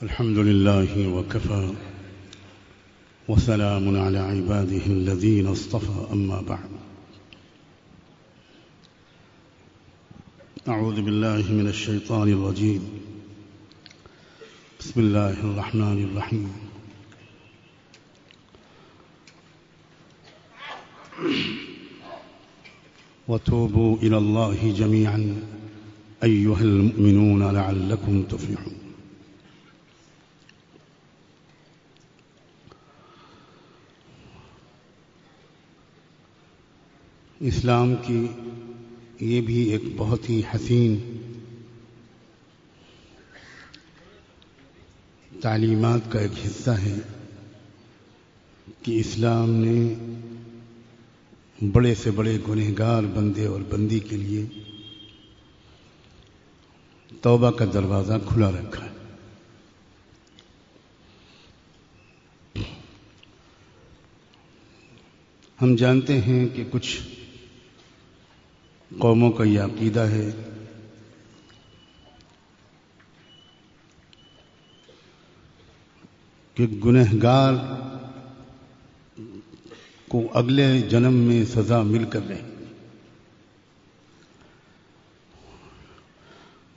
الحمد لله وكفى وسلام على عباده الذين اصطفى أما بعد أعوذ بالله من الشيطان الرجيم بسم الله الرحمن الرحيم وتوبوا إلى الله جميعا أيها المؤمنون لعلكم تفلحون اسلام کی یہ بھی ایک بہت ہی حسین تعلیمات کا ایک حصہ ہے کہ اسلام نے بڑے سے بڑے گنہگار بندے اور بندی کے لیے توبہ کا دروازہ کھلا رکھا ہے۔ ہم جانتے ہیں کہ کچھ قوموں کا یہ عقیدہ ہے کہ گنہگار کو اگلے جنم میں سزا مل کر رہے،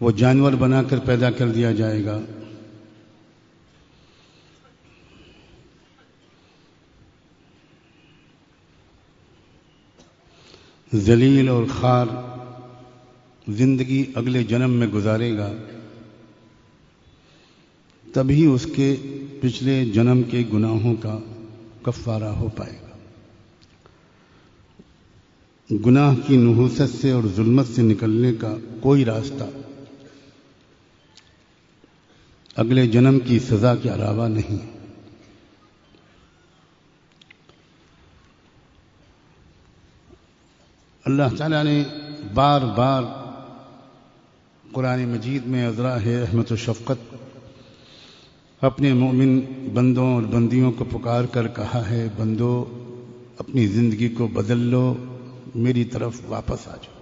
وہ جانور بنا کر پیدا کر دیا جائے گا، ذلیل اور خوار زندگی اگلے جنم میں گزارے گا، تبھی اس کے پچھلے جنم کے گناہوں کا کفارہ ہو پائے گا۔ گناہ کی نحوست سے اور ظلمت سے نکلنے کا کوئی راستہ اگلے جنم کی سزا کے علاوہ نہیں۔ اللہ تعالیٰ نے بار بار قرآن مجید میں ازراء رحمت و شفقت اپنے مومن بندوں اور بندیوں کو پکار کر کہا ہے، بندو اپنی زندگی کو بدل لو، میری طرف واپس آ جاؤ۔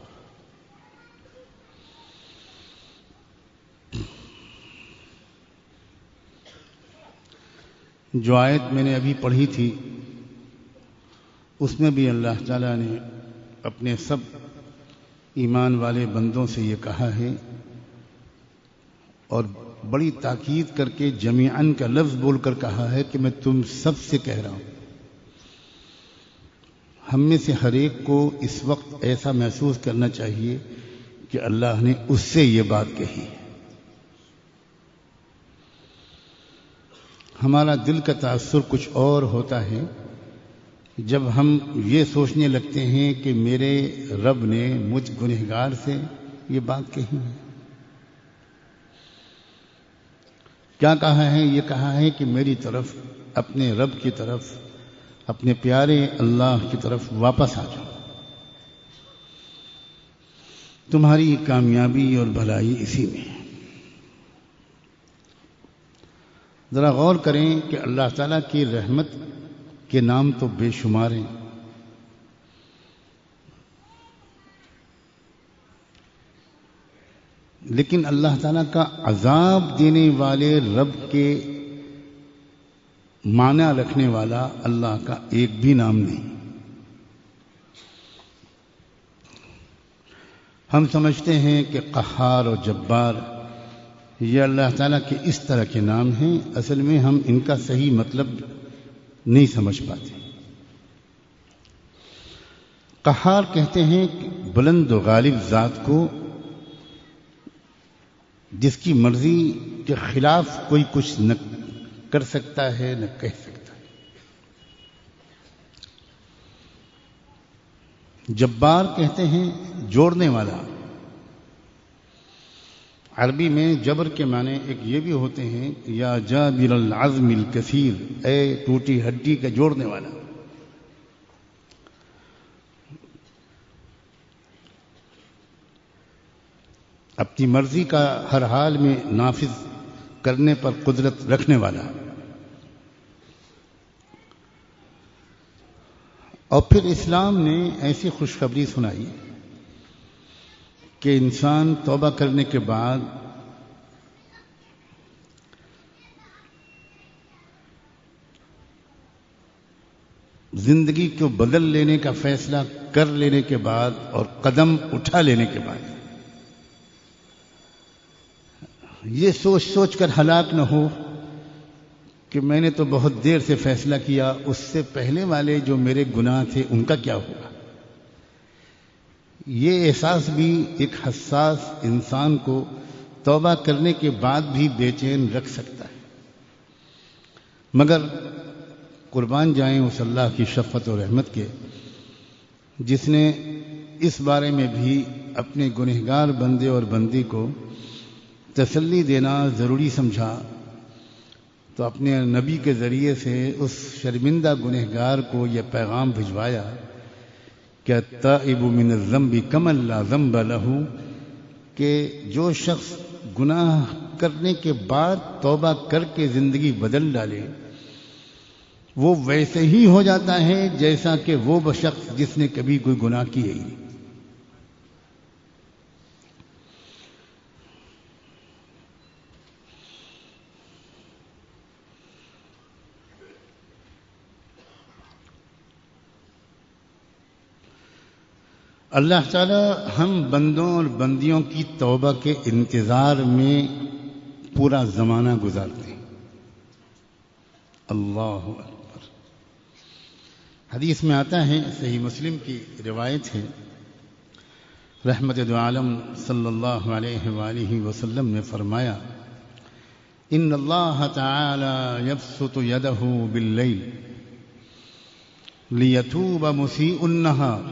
جو آیت میں نے ابھی پڑھی تھی اس میں بھی اللہ تعالیٰ نے اپنے سب ایمان والے بندوں سے یہ کہا ہے، اور بڑی تاکید کر کے جمیعاً کا لفظ بول کر کہا ہے کہ میں تم سب سے کہہ رہا ہوں۔ ہم میں سے ہر ایک کو اس وقت ایسا محسوس کرنا چاہیے کہ اللہ نے اس سے یہ بات کہی ہے۔ ہمارا دل کا تاثر کچھ اور ہوتا ہے جب ہم یہ سوچنے لگتے ہیں کہ میرے رب نے مجھ گنہگار سے یہ بات کہی ہے۔ کیا کہا ہے؟ یہ کہا ہے کہ میری طرف، اپنے رب کی طرف، اپنے پیارے اللہ کی طرف واپس آ جاؤ، تمہاری کامیابی اور بھلائی اسی میں ہے۔ ذرا غور کریں کہ اللہ تعالیٰ کی رحمت کے نام تو بے شمار ہیں، لیکن اللہ تعالیٰ کا عذاب دینے والے رب کے معنی رکھنے والا اللہ کا ایک بھی نام نہیں۔ ہم سمجھتے ہیں کہ قہار اور جبار یہ اللہ تعالیٰ کے اس طرح کے نام ہیں، اصل میں ہم ان کا صحیح مطلب نہیں سمجھ پاتے۔ قہار کہتے ہیں کہ بلند و غالب ذات کو، جس کی مرضی کے خلاف کوئی کچھ نہ کر سکتا ہے نہ کہہ سکتا ہے۔ جبار کہتے ہیں جوڑنے والا۔ عربی میں جبر کے معنی ایک یہ بھی ہوتے ہیں، یا جابر العظم الکثیر، اے ٹوٹی ہڈی کا جوڑنے والا۔ اپنی مرضی کا ہر حال میں نافذ کرنے پر قدرت رکھنے والا۔ اور پھر اسلام نے ایسی خوشخبری سنائی کہ انسان توبہ کرنے کے بعد زندگی کو بدل لینے کا فیصلہ کر لینے کے بعد اور قدم اٹھا لینے کے بعد یہ سوچ سوچ کر ہلاک نہ ہو کہ میں نے تو بہت دیر سے فیصلہ کیا، اس سے پہلے والے جو میرے گناہ تھے ان کا کیا ہوگا۔ یہ احساس بھی ایک حساس انسان کو توبہ کرنے کے بعد بھی بے چین رکھ سکتا ہے، مگر قربان جائیں اس اللہ کی شفقت و رحمت کے جس نے اس بارے میں بھی اپنے گنہگار بندے اور بندی کو تسلی دینا ضروری سمجھا، تو اپنے نبی کے ذریعے سے اس شرمندہ گنہگار کو یہ پیغام بھجوایا کہ التائب من الذنب کمن لا ذنب لہ، کہ جو شخص گناہ کرنے کے بعد توبہ کر کے زندگی بدل ڈالے وہ ویسے ہی ہو جاتا ہے جیسا کہ وہ شخص جس نے کبھی کوئی گناہ کیے ہی نہیں۔ اللہ تعالی ہم بندوں اور بندیوں کی توبہ کے انتظار میں پورا زمانہ گزارتے ہیں۔ اللہ اکبر۔ حدیث میں آتا ہے، صحیح مسلم کی روایت ہے، رحمت دو عالم صلی اللہ علیہ وآلہ وسلم نے فرمایا، ان اللہ تعالی یبسط یدہ باللیل لیتوب مسیء النہار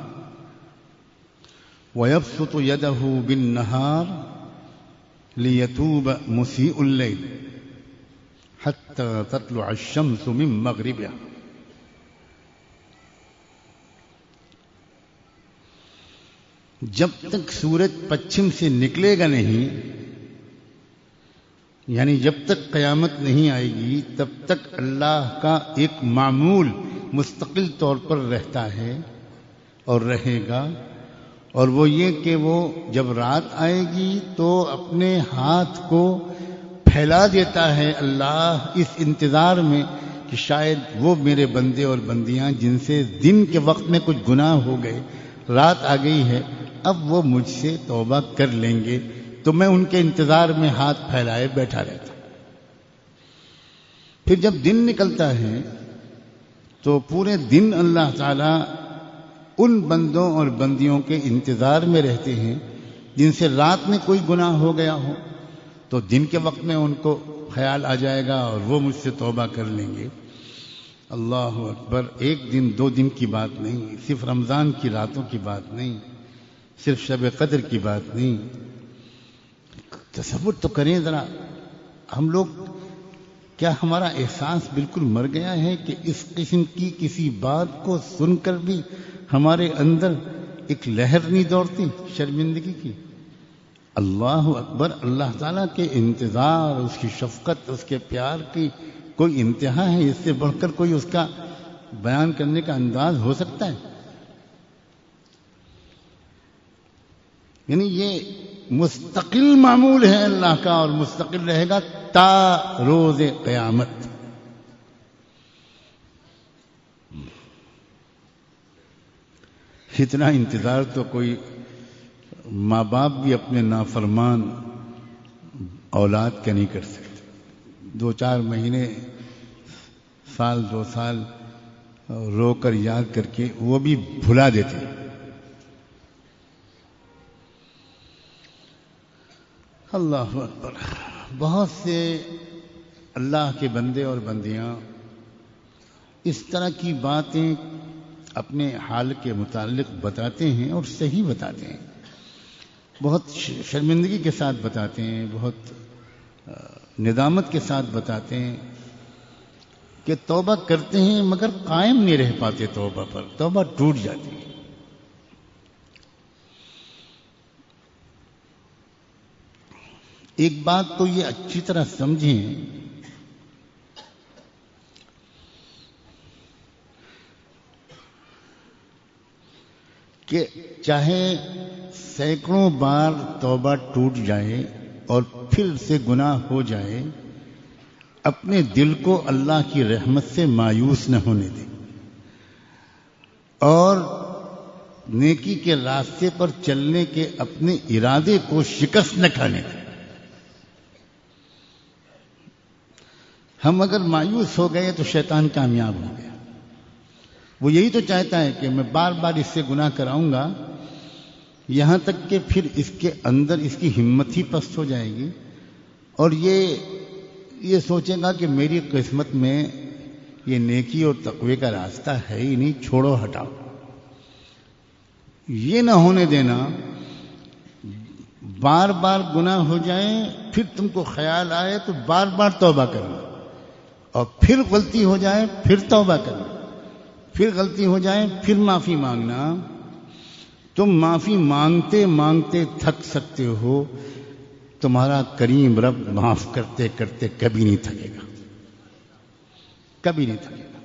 وَيَبْسُطُ يَدَهُ بِالنَّهَارِ لِيَتُوبَ مُسِيءُ اللَّيْلِ حَتَّى تَطْلُعَ الشَّمْسُ مِن مَغْرِبِهَا۔ جب تک سورج پچھم سے نکلے گا نہیں، یعنی جب تک قیامت نہیں آئے گی تب تک اللہ کا ایک معمول مستقل طور پر رہتا ہے اور رہے گا، اور وہ یہ کہ وہ جب رات آئے گی تو اپنے ہاتھ کو پھیلا دیتا ہے اللہ اس انتظار میں کہ شاید وہ میرے بندے اور بندیاں جن سے دن کے وقت میں کچھ گناہ ہو گئے، رات آ گئی ہے، اب وہ مجھ سے توبہ کر لیں گے، تو میں ان کے انتظار میں ہاتھ پھیلائے بیٹھا رہتا۔ پھر جب دن نکلتا ہے تو پورے دن اللہ تعالی ان بندوں اور بندیوں کے انتظار میں رہتے ہیں جن سے رات میں کوئی گناہ ہو گیا ہو، تو دن کے وقت میں ان کو خیال آ جائے گا اور وہ مجھ سے توبہ کر لیں گے۔ اللہ اکبر۔ ایک دن دو دن کی بات نہیں، صرف رمضان کی راتوں کی بات نہیں، صرف شب قدر کی بات نہیں۔ تصور تو کریں ذرا، ہم لوگ کیا ہمارا احساس بالکل مر گیا ہے کہ اس قسم کی کسی بات کو سن کر بھی ہمارے اندر ایک لہر نہیں دوڑتی شرمندگی کی؟ اللہ اکبر۔ اللہ تعالیٰ کے انتظار، اس کی شفقت، اس کے پیار کی کوئی انتہا ہے؟ اس سے بڑھ کر کوئی اس کا بیان کرنے کا انداز ہو سکتا ہے؟ یعنی یہ مستقل معمول ہے اللہ کا اور مستقل رہے گا تا روز قیامت۔ اتنا انتظار تو کوئی ماں باپ بھی اپنے نافرمان اولاد کا نہیں کر سکتے۔ 2-4 مہینے، سال 2 سال رو کر یاد کر کے وہ بھی بھلا دیتے۔ اللہ اکبر۔ بہت سے اللہ کے بندے اور بندیاں اس طرح کی باتیں اپنے حال کے متعلق بتاتے ہیں اور صحیح بتاتے ہیں، بہت شرمندگی کے ساتھ بتاتے ہیں، بہت ندامت کے ساتھ بتاتے ہیں کہ توبہ کرتے ہیں مگر قائم نہیں رہ پاتے توبہ پر، توبہ ٹوٹ جاتی ہے۔ ایک بات تو یہ اچھی طرح سمجھیں کہ چاہے سینکڑوں بار توبہ ٹوٹ جائے اور پھر سے گناہ ہو جائے، اپنے دل کو اللہ کی رحمت سے مایوس نہ ہونے دیں۔ اور نیکی کے راستے پر چلنے کے اپنے ارادے کو شکست نہ کھانے کا۔ ہم اگر مایوس ہو گئے تو شیطان کامیاب ہو گیا۔ وہ یہی تو چاہتا ہے کہ میں بار بار اس سے گناہ کراؤں گا، یہاں تک کہ پھر اس کے اندر اس کی ہمت ہی پست ہو جائے گی، اور یہ سوچے گا کہ میری قسمت میں یہ نیکی اور تقوی کا راستہ ہے ہی نہیں، چھوڑو ہٹاؤ۔ یہ نہ ہونے دینا، بار بار گناہ ہو جائے، پھر تم کو خیال آئے تو بار بار توبہ کرنا، اور پھر غلطی ہو جائے پھر توبہ کرنا، پھر غلطی ہو جائے پھر معافی مانگنا۔ تم معافی مانگتے مانگتے تھک سکتے ہو، تمہارا کریم رب معاف کرتے کرتے کبھی نہیں تھکے گا، کبھی نہیں تھکے گا۔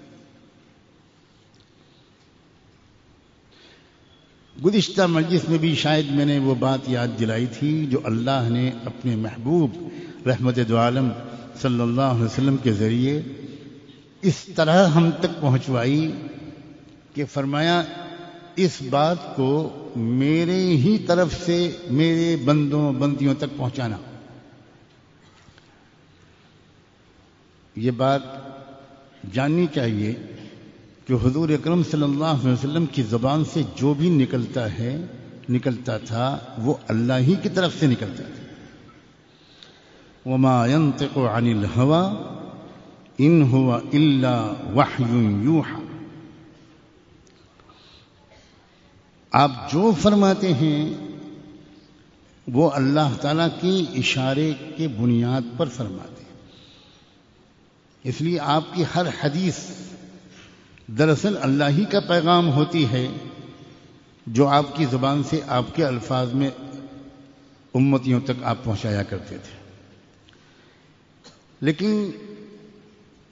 گزشتہ مجلس میں بھی شاید میں نے وہ بات یاد دلائی تھی جو اللہ نے اپنے محبوب رحمت دو عالم صلی اللہ علیہ وسلم کے ذریعے اس طرح ہم تک پہنچوائی کہ فرمایا اس بات کو میرے ہی طرف سے میرے بندوں بندیوں تک پہنچانا۔ یہ بات جاننی چاہیے کہ حضور اکرم صلی اللہ علیہ وسلم کی زبان سے جو بھی نکلتا تھا وہ اللہ ہی کی طرف سے نکلتا تھا۔ وما ينطق عن الهوى ان هو الا وحی یوحى۔ آپ جو فرماتے ہیں وہ اللہ تعالیٰ کے اشارے کے بنیاد پر فرماتے ہیں، اس لیے آپ کی ہر حدیث دراصل اللہ ہی کا پیغام ہوتی ہے جو آپ کی زبان سے آپ کے الفاظ میں امتیوں تک آپ پہنچایا کرتے تھے۔ لیکن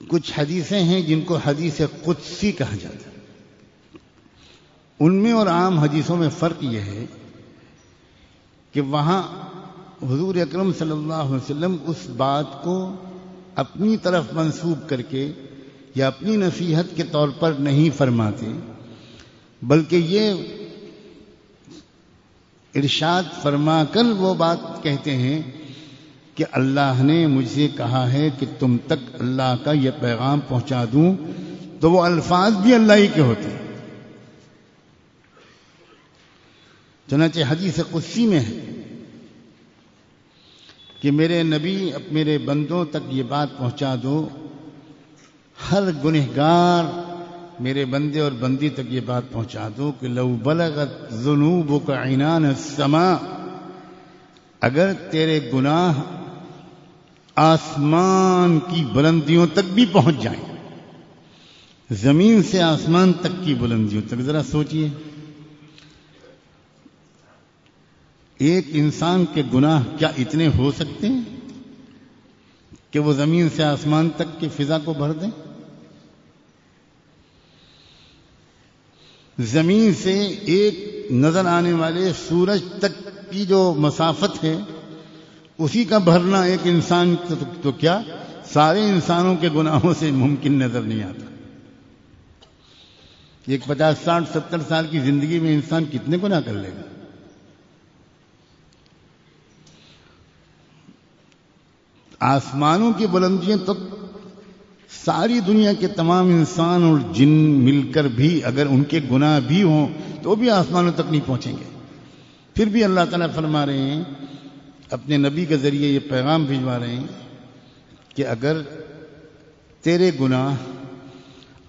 کچھ حدیثیں ہیں جن کو حدیث قدسی کہا جاتا ہے، ان میں اور عام حدیثوں میں فرق یہ ہے کہ وہاں حضور اکرم صلی اللہ علیہ وسلم اس بات کو اپنی طرف منسوب کر کے یا اپنی نصیحت کے طور پر نہیں فرماتے، بلکہ یہ ارشاد فرما کر وہ بات کہتے ہیں کہ اللہ نے مجھ سے کہا ہے کہ تم تک اللہ کا یہ پیغام پہنچا دوں، تو وہ الفاظ بھی اللہ ہی کے ہوتے ہیں۔ چنانچہ حدیث قدسی میں ہے کہ میرے نبی میرے بندوں تک یہ بات پہنچا دو، ہر گنہگار میرے بندے اور بندی تک یہ بات پہنچا دو کہ لو بلغت ذنوبک عنان السماء، اگر تیرے گناہ آسمان کی بلندیوں تک بھی پہنچ جائیں، زمین سے آسمان تک کی بلندیوں تک، ذرا سوچئے ایک انسان کے گناہ کیا اتنے ہو سکتے ہیں کہ وہ زمین سے آسمان تک کی فضا کو بھر دیں؟ زمین سے ایک نظر آنے والے سورج تک کی جو مسافت ہے اسی کا بھرنا ایک انسان تو کیا سارے انسانوں کے گناہوں سے ممکن نظر نہیں آتا۔ ایک 50 60 70 سال کی زندگی میں انسان کتنے گناہ کر لے گا؟ آسمانوں کی بلندیاں تو ساری دنیا کے تمام انسان اور جن مل کر بھی اگر ان کے گناہ بھی ہوں تو بھی آسمانوں تک نہیں پہنچیں گے۔ پھر بھی اللہ تعالیٰ فرما رہے ہیں، اپنے نبی کے ذریعے یہ پیغام بھجوا رہے ہیں کہ اگر تیرے گناہ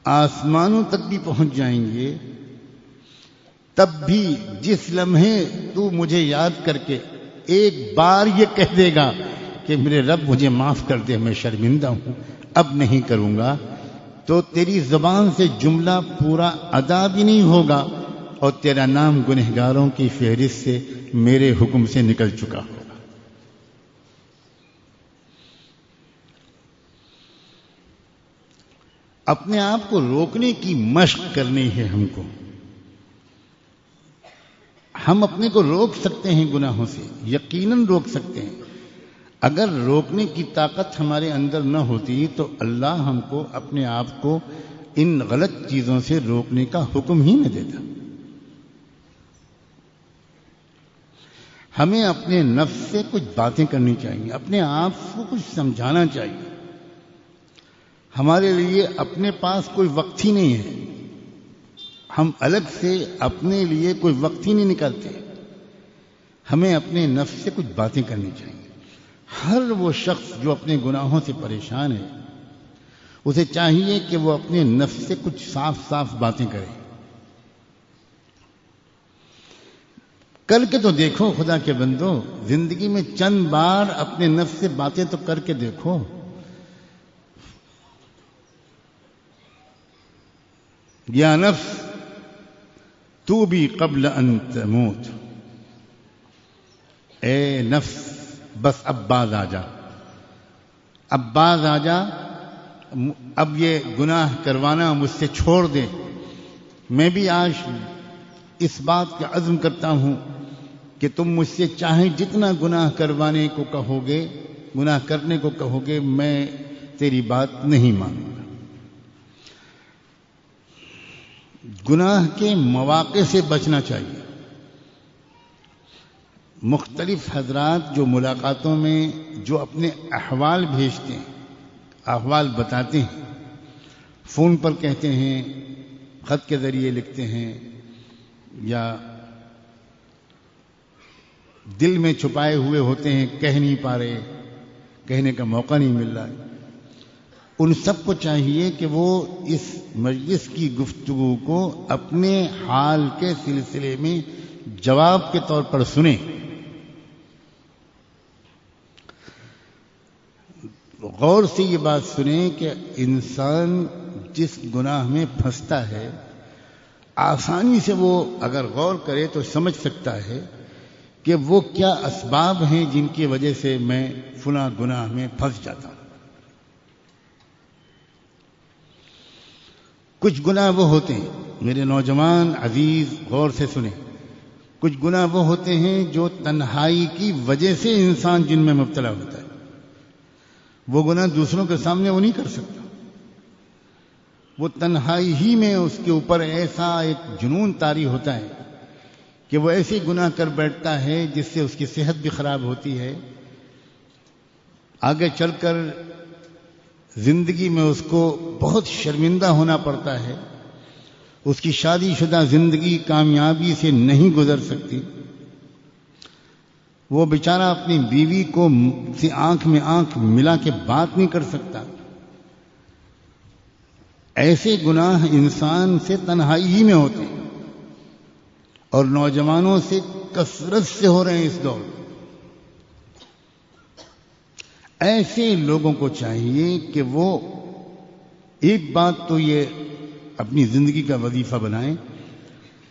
آسمانوں تک بھی پہنچ جائیں گے، تب بھی جس لمحے تو مجھے یاد کر کے ایک بار یہ کہہ دے گا کہ میرے رب مجھے معاف کر دے، میں شرمندہ ہوں، اب نہیں کروں گا، تو تیری زبان سے جملہ پورا ادا بھی نہیں ہوگا اور تیرا نام گنہگاروں کی فہرست سے میرے حکم سے نکل چکا ہوگا۔ اپنے آپ کو روکنے کی مشق کرنی ہے ہم کو۔ ہم اپنے کو روک سکتے ہیں گناہوں سے، یقیناً روک سکتے ہیں۔ اگر روکنے کی طاقت ہمارے اندر نہ ہوتی تو اللہ ہم کو اپنے آپ کو ان غلط چیزوں سے روکنے کا حکم ہی نہ دیتا۔ ہمیں اپنے نفس سے کچھ باتیں کرنی چاہیے، اپنے آپ کو کچھ سمجھانا چاہیے۔ ہمارے لیے اپنے پاس کوئی وقت ہی نہیں ہے، ہم الگ سے اپنے لیے کوئی وقت ہی نہیں نکالتے۔ ہمیں اپنے نفس سے کچھ باتیں کرنی چاہیے۔ ہر وہ شخص جو اپنے گناہوں سے پریشان ہے، اسے چاہیے کہ وہ اپنے نفس سے کچھ صاف صاف باتیں کرے۔ کر کے تو دیکھو خدا کے بندو، زندگی میں چند بار اپنے نفس سے باتیں تو کر کے دیکھو۔ یا نفس تو بھی قبل ان تموت، اے نفس بس اب باز آ جا، اب باز آ جا، اب یہ گناہ کروانا مجھ سے چھوڑ دے۔ میں بھی آج اس بات کا عزم کرتا ہوں کہ تم مجھ سے چاہے جتنا گناہ کروانے کو کہو گے، گناہ کرنے کو کہو گے، میں تیری بات نہیں مانوں گا۔ گناہ کے مواقع سے بچنا چاہیے۔ مختلف حضرات جو ملاقاتوں میں جو اپنے احوال بھیجتے ہیں، احوال بتاتے ہیں، فون پر کہتے ہیں، خط کے ذریعے لکھتے ہیں، یا دل میں چھپائے ہوئے ہوتے ہیں، کہہ نہیں پا رہے، کہنے کا موقع نہیں مل رہا ہے، ان سب کو چاہیے کہ وہ اس مجلس کی گفتگو کو اپنے حال کے سلسلے میں جواب کے طور پر سنیں۔ غور سے یہ بات سنیں کہ انسان جس گناہ میں پھنستا ہے، آسانی سے وہ اگر غور کرے تو سمجھ سکتا ہے کہ وہ کیا اسباب ہیں جن کی وجہ سے میں فلاں گناہ میں پھنس جاتا ہوں۔ کچھ گناہ وہ ہوتے ہیں، میرے نوجوان عزیز غور سے سنیں، کچھ گناہ وہ ہوتے ہیں جو تنہائی کی وجہ سے انسان جن میں مبتلا ہوتا ہے۔ وہ گناہ دوسروں کے سامنے وہ نہیں کر سکتا، وہ تنہائی ہی میں اس کے اوپر ایسا ایک جنون طاری ہوتا ہے کہ وہ ایسے گناہ کر بیٹھتا ہے جس سے اس کی صحت بھی خراب ہوتی ہے، آگے چل کر زندگی میں اس کو بہت شرمندہ ہونا پڑتا ہے، اس کی شادی شدہ زندگی کامیابی سے نہیں گزر سکتی، وہ بیچارہ اپنی بیوی کو سے آنکھ میں آنکھ ملا کے بات نہیں کر سکتا۔ ایسے گناہ انسان سے تنہائی ہی میں ہوتے ہیں، اور نوجوانوں سے کثرت سے ہو رہے ہیں اس دور میں۔ ایسے لوگوں کو چاہیے کہ وہ ایک بات تو یہ اپنی زندگی کا وظیفہ بنائیں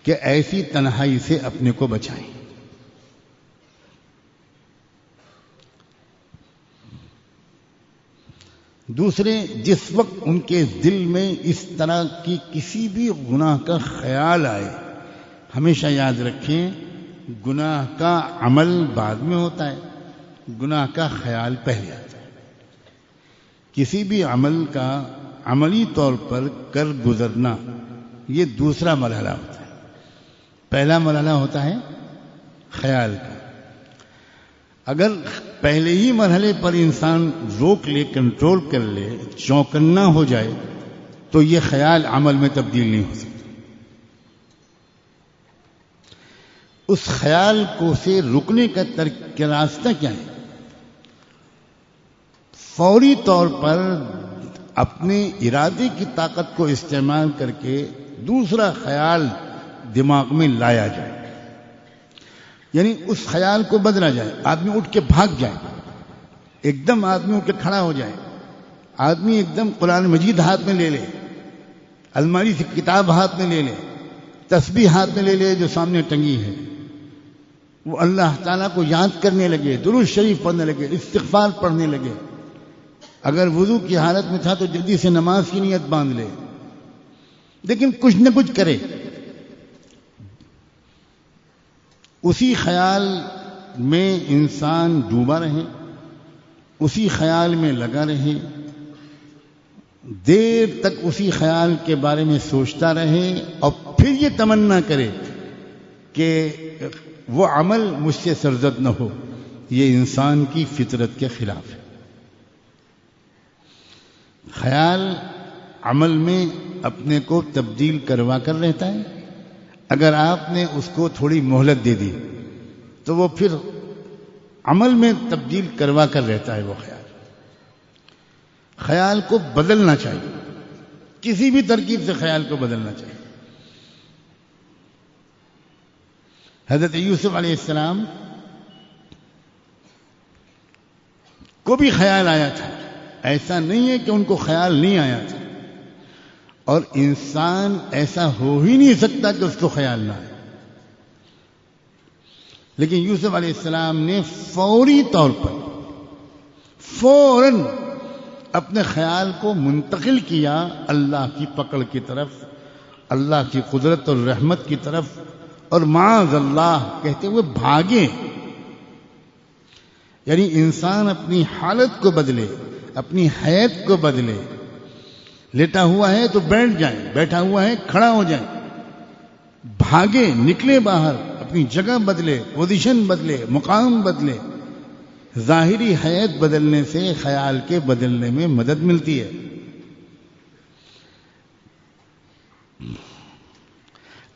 کہ ایسی تنہائی سے اپنے کو بچائیں۔ دوسرے، جس وقت ان کے دل میں اس طرح کی کسی بھی گناہ کا خیال آئے، ہمیشہ یاد رکھیں گناہ کا عمل بعد میں ہوتا ہے، گناہ کا خیال پہلے آتا ہے۔ کسی بھی عمل کا عملی طور پر کر گزرنا یہ دوسرا مرحلہ ہوتا ہے، پہلا مرحلہ ہوتا ہے خیال کا۔ اگر پہلے ہی مرحلے پر انسان روک لے، کنٹرول کر لے، چوکنا ہو جائے تو یہ خیال عمل میں تبدیل نہیں ہو سکتا۔ اس خیال کو سے رکنے کا راستہ کیا ہے؟ فوری طور پر اپنے ارادے کی طاقت کو استعمال کر کے دوسرا خیال دماغ میں لایا جائے، یعنی اس خیال کو بدلا جائے۔ آدمی اٹھ کے بھاگ جائے، ایک دم آدمی اٹھ کے کھڑا ہو جائے، آدمی ایک دم قرآن مجید ہاتھ میں لے لے، الماری سے کتاب ہاتھ میں لے لے، تسبیح ہاتھ میں لے لے جو سامنے ٹنگی ہے، وہ اللہ تعالیٰ کو یاد کرنے لگے، درود شریف پڑھنے لگے، استغفار پڑھنے لگے۔ اگر وضو کی حالت میں تھا تو جلدی سے نماز کی نیت باندھ لے، لیکن کچھ نہ کچھ کرے، اسی خیال میں انسان ڈوبا رہے، اسی خیال میں لگا رہے، دیر تک اسی خیال کے بارے میں سوچتا رہے اور پھر یہ تمنا کرے کہ وہ عمل مجھ سے سرزد نہ ہو، یہ انسان کی فطرت کے خلاف ہے۔ خیال عمل میں اپنے کو تبدیل کروا کر رہتا ہے۔ اگر آپ نے اس کو تھوڑی مہلت دے دی تو وہ پھر عمل میں تبدیل کروا کر رہتا ہے۔ وہ خیال کو بدلنا چاہیے، کسی بھی ترکیب سے خیال کو بدلنا چاہیے۔ حضرت یوسف علیہ السلام کو بھی خیال آیا تھا، ایسا نہیں ہے کہ ان کو خیال نہیں آیا تھا، اور انسان ایسا ہو ہی نہیں سکتا کہ اس کو خیال نہ آئے، لیکن یوسف علیہ السلام نے فوری طور پر فوراً اپنے خیال کو منتقل کیا اللہ کی پکڑ کی طرف، اللہ کی قدرت اور رحمت کی طرف، اور معاذ اللہ کہتے ہوئے بھاگے۔ یعنی انسان اپنی حالت کو بدلے، اپنی حیت کو بدلے، لیٹا ہوا ہے تو بیٹھ جائیں، بیٹھا ہوا ہے کھڑا ہو جائیں، بھاگے، نکلے باہر، اپنی جگہ بدلے، پوزیشن بدلے، مقام بدلے۔ ظاہری حیت بدلنے سے خیال کے بدلنے میں مدد ملتی ہے۔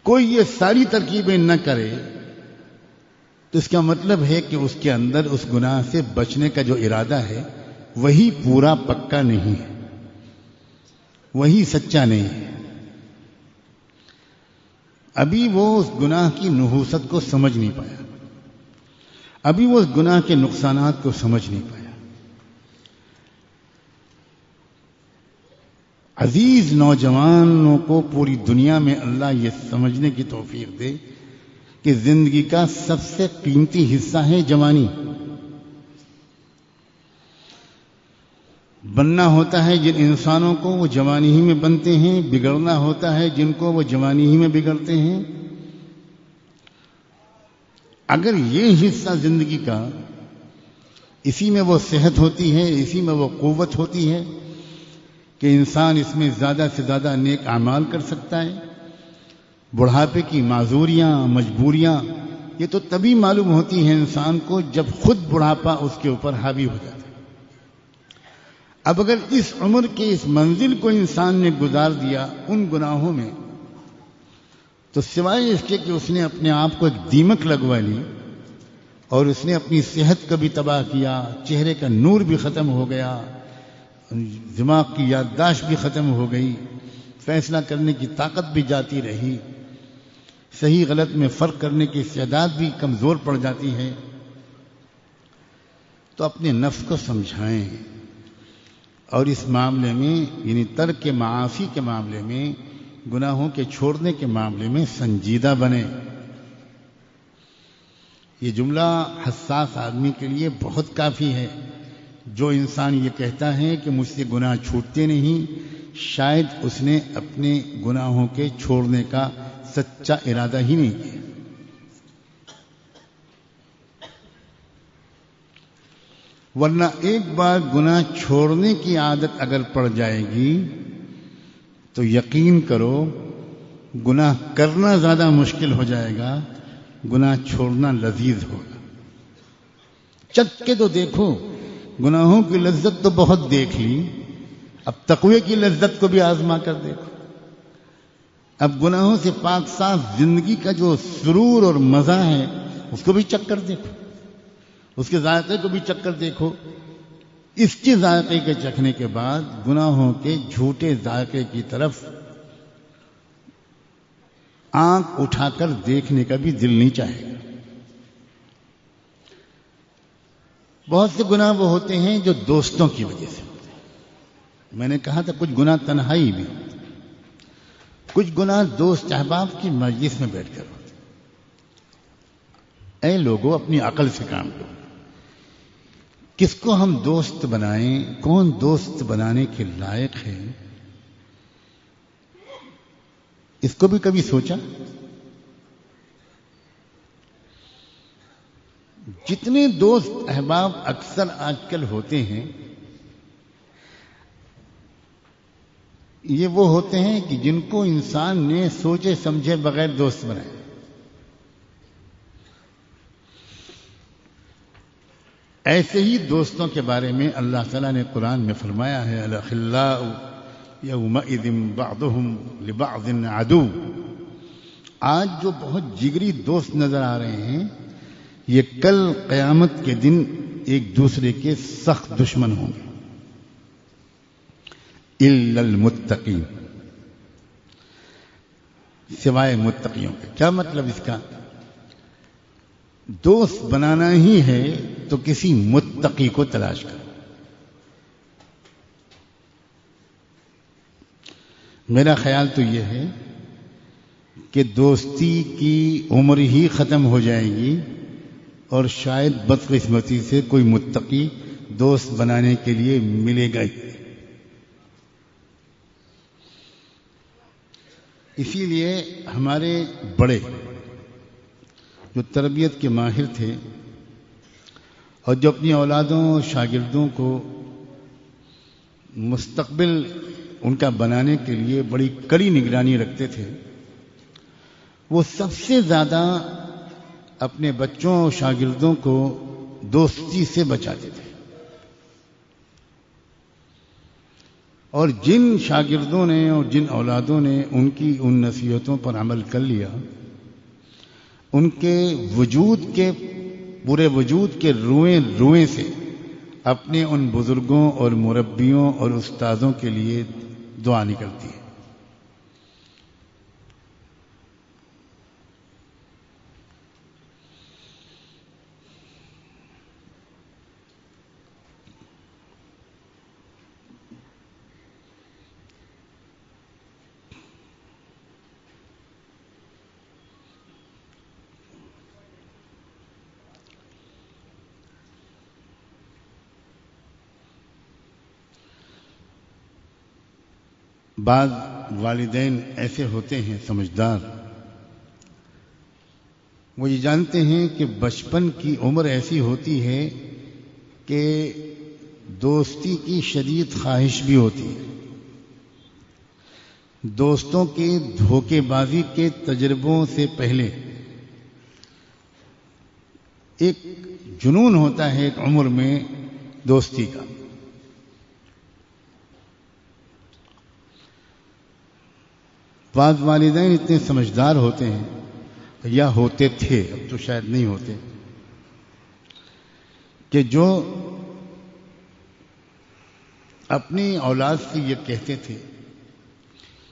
کوئی یہ ساری ترکیبیں نہ کرے تو اس کا مطلب ہے کہ اس کے اندر اس گناہ سے بچنے کا جو ارادہ ہے وہی پورا پکا نہیں ہے، وہی سچا نہیں ہے۔ ابھی وہ اس گناہ کی نحوست کو سمجھ نہیں پایا، ابھی وہ اس گناہ کے نقصانات کو سمجھ نہیں پایا۔ عزیز نوجوانوں کو پوری دنیا میں اللہ یہ سمجھنے کی توفیق دے کہ زندگی کا سب سے قیمتی حصہ ہے جوانی۔ بننا ہوتا ہے جن انسانوں کو وہ جوانی ہی میں بنتے ہیں، بگڑنا ہوتا ہے جن کو وہ جوانی ہی میں بگڑتے ہیں۔ اگر یہ حصہ زندگی کا، اسی میں وہ صحت ہوتی ہے، اسی میں وہ قوت ہوتی ہے کہ انسان اس میں زیادہ سے زیادہ نیک اعمال کر سکتا ہے۔ بڑھاپے کی معذوریاں، مجبوریاں یہ تو تبھی معلوم ہوتی ہیں انسان کو جب خود بڑھاپا اس کے اوپر حاوی ہو جاتا ہے۔ اب اگر اس عمر کے اس منزل کو انسان نے گزار دیا ان گناہوں میں، تو سوائے اس کے کہ اس نے اپنے آپ کو ایک دیمک لگوا لی اور اس نے اپنی صحت کو بھی تباہ کیا، چہرے کا نور بھی ختم ہو گیا، دماغ کی یادداشت بھی ختم ہو گئی، فیصلہ کرنے کی طاقت بھی جاتی رہی، صحیح غلط میں فرق کرنے کی استعداد بھی کمزور پڑ جاتی ہے، تو اپنے نفس کو سمجھائیں اور اس معاملے میں یعنی ترک معاصی کے معاملے میں، گناہوں کے چھوڑنے کے معاملے میں سنجیدہ بنے۔ یہ جملہ حساس آدمی کے لیے بہت کافی ہے۔ جو انسان یہ کہتا ہے کہ مجھ سے گناہ چھوٹتے نہیں، شاید اس نے اپنے گناہوں کے چھوڑنے کا سچا ارادہ ہی نہیں کیا۔ ورنہ ایک بار گناہ چھوڑنے کی عادت اگر پڑ جائے گی تو یقین کرو گناہ کرنا زیادہ مشکل ہو جائے گا، گناہ چھوڑنا لذیذ ہوگا۔ چکھ کے تو دیکھو، گناہوں کی لذت تو بہت دیکھ لی، اب تقوی کی لذت کو بھی آزما کر دیکھو۔ اب گناہوں سے پاک صاف زندگی کا جو سرور اور مزہ ہے اس کو بھی چکھ کر دیکھو، اس کے ذائقے کو بھی چکھ کر دیکھو۔ اس کے ذائقے کے چکھنے کے بعد گناہوں کے جھوٹے ذائقے کی طرف آنکھ اٹھا کر دیکھنے کا بھی دل نہیں چاہے گا۔ بہت سے گناہ وہ ہوتے ہیں جو دوستوں کی وجہ سے ہوتے ہیں۔ میں نے کہا تھا کچھ گناہ تنہائی بھی ہوتے ہیں، کچھ گناہ دوست احباب کی مجلس میں بیٹھ کر ہوتے ہیں۔ اے لوگوں، اپنی عقل سے کام کرو، کس کو ہم دوست بنائیں، کون دوست بنانے کے لائق ہے، اس کو بھی کبھی سوچا؟ جتنے دوست احباب اکثر آج کل ہوتے ہیں، یہ وہ ہوتے ہیں کہ جن کو انسان نے سوچے سمجھے بغیر دوست بنائے. ایسے ہی دوستوں کے بارے میں اللہ تعالیٰ نے قرآن میں فرمایا ہے الاخلاء یومئذ بعضهم لبعض عدو. آج جو بہت جگری دوست نظر آ رہے ہیں یہ کل قیامت کے دن ایک دوسرے کے سخت دشمن ہوں گے. الا المتقین، سوائے متقیوں کے. کیا مطلب اس کا؟ دوست بنانا ہی ہے تو کسی متقی کو تلاش کرو. میرا خیال تو یہ ہے کہ دوستی کی عمر ہی ختم ہو جائے گی اور شاید بدقسمتی سے کوئی متقی دوست بنانے کے لیے ملے گا ہی. اسی لیے ہمارے بڑے جو تربیت کے ماہر تھے اور جو اپنی اولادوں اور شاگردوں کو مستقبل ان کا بنانے کے لیے بڑی کڑی نگرانی رکھتے تھے، وہ سب سے زیادہ اپنے بچوں اور شاگردوں کو دوستی سے بچاتے تھے. اور جن شاگردوں نے اور جن اولادوں نے ان کی ان نصیحتوں پر عمل کر لیا، ان کے وجود کے پورے وجود کے روئیں روئیں سے اپنے ان بزرگوں اور مربیوں اور استادوں کے لیے دعا نکلتی ہے. بعض والدین ایسے ہوتے ہیں سمجھدار، وہ یہ جانتے ہیں کہ بچپن کی عمر ایسی ہوتی ہے کہ دوستی کی شدید خواہش بھی ہوتی ہے. دوستوں کے دھوکے بازی کے تجربوں سے پہلے ایک جنون ہوتا ہے ایک عمر میں دوستی کا. بعض والدین اتنے سمجھدار ہوتے ہیں یا ہوتے تھے، اب تو شاید نہیں ہوتے، کہ جو اپنی اولاد سے یہ کہتے تھے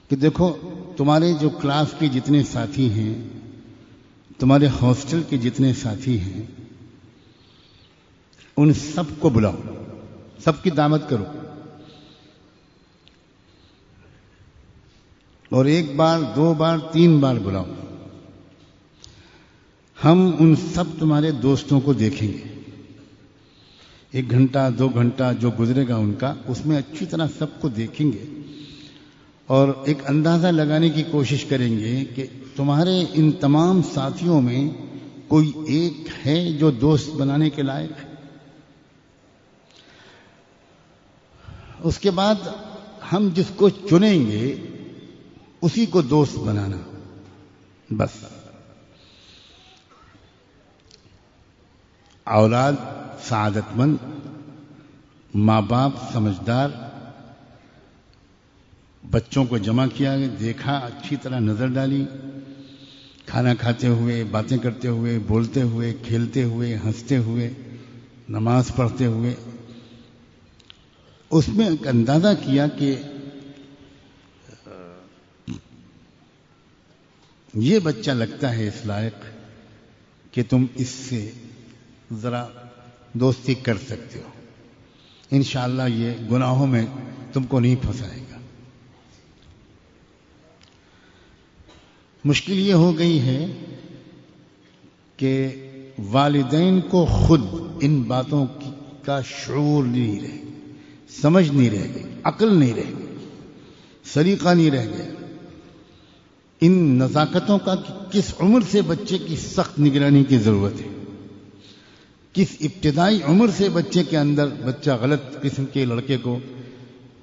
کہ دیکھو تمہارے جو کلاس کے جتنے ساتھی ہیں، تمہارے ہاسٹل کے جتنے ساتھی ہیں، ان سب کو بلاؤ، سب کی دعوت کرو، اور ایک بار دو بار تین بار بلاؤ. ہم ان سب تمہارے دوستوں کو دیکھیں گے. 1 گھنٹہ 2 گھنٹہ جو گزرے گا ان کا، اس میں اچھی طرح سب کو دیکھیں گے اور ایک اندازہ لگانے کی کوشش کریں گے کہ تمہارے ان تمام ساتھیوں میں کوئی ایک ہے جو دوست بنانے کے لائق ہے. اس کے بعد ہم جس کو چنیں گے اسی کو دوست بنانا. بس اولاد سعادت مند، ماں باپ سمجھدار، بچوں کو جمع کیا، دیکھا، اچھی طرح نظر ڈالی، کھانا کھاتے ہوئے، باتیں کرتے ہوئے، بولتے ہوئے، کھیلتے ہوئے، ہنستے ہوئے، نماز پڑھتے ہوئے، اس میں ایک اندازہ کیا کہ یہ بچہ لگتا ہے اس لائق کہ تم اس سے ذرا دوستی کر سکتے ہو. انشاءاللہ یہ گناہوں میں تم کو نہیں پھنسائے گا. مشکل یہ ہو گئی ہے کہ والدین کو خود ان باتوں کا شعور نہیں رہے، سمجھ نہیں رہ گئی، عقل نہیں رہ گئی، سلیقہ نہیں رہ گیا ان نزاکتوں کا کہ کس عمر سے بچے کی سخت نگرانی کی ضرورت ہے، کس ابتدائی عمر سے بچے کے اندر بچہ غلط قسم کے لڑکے کو،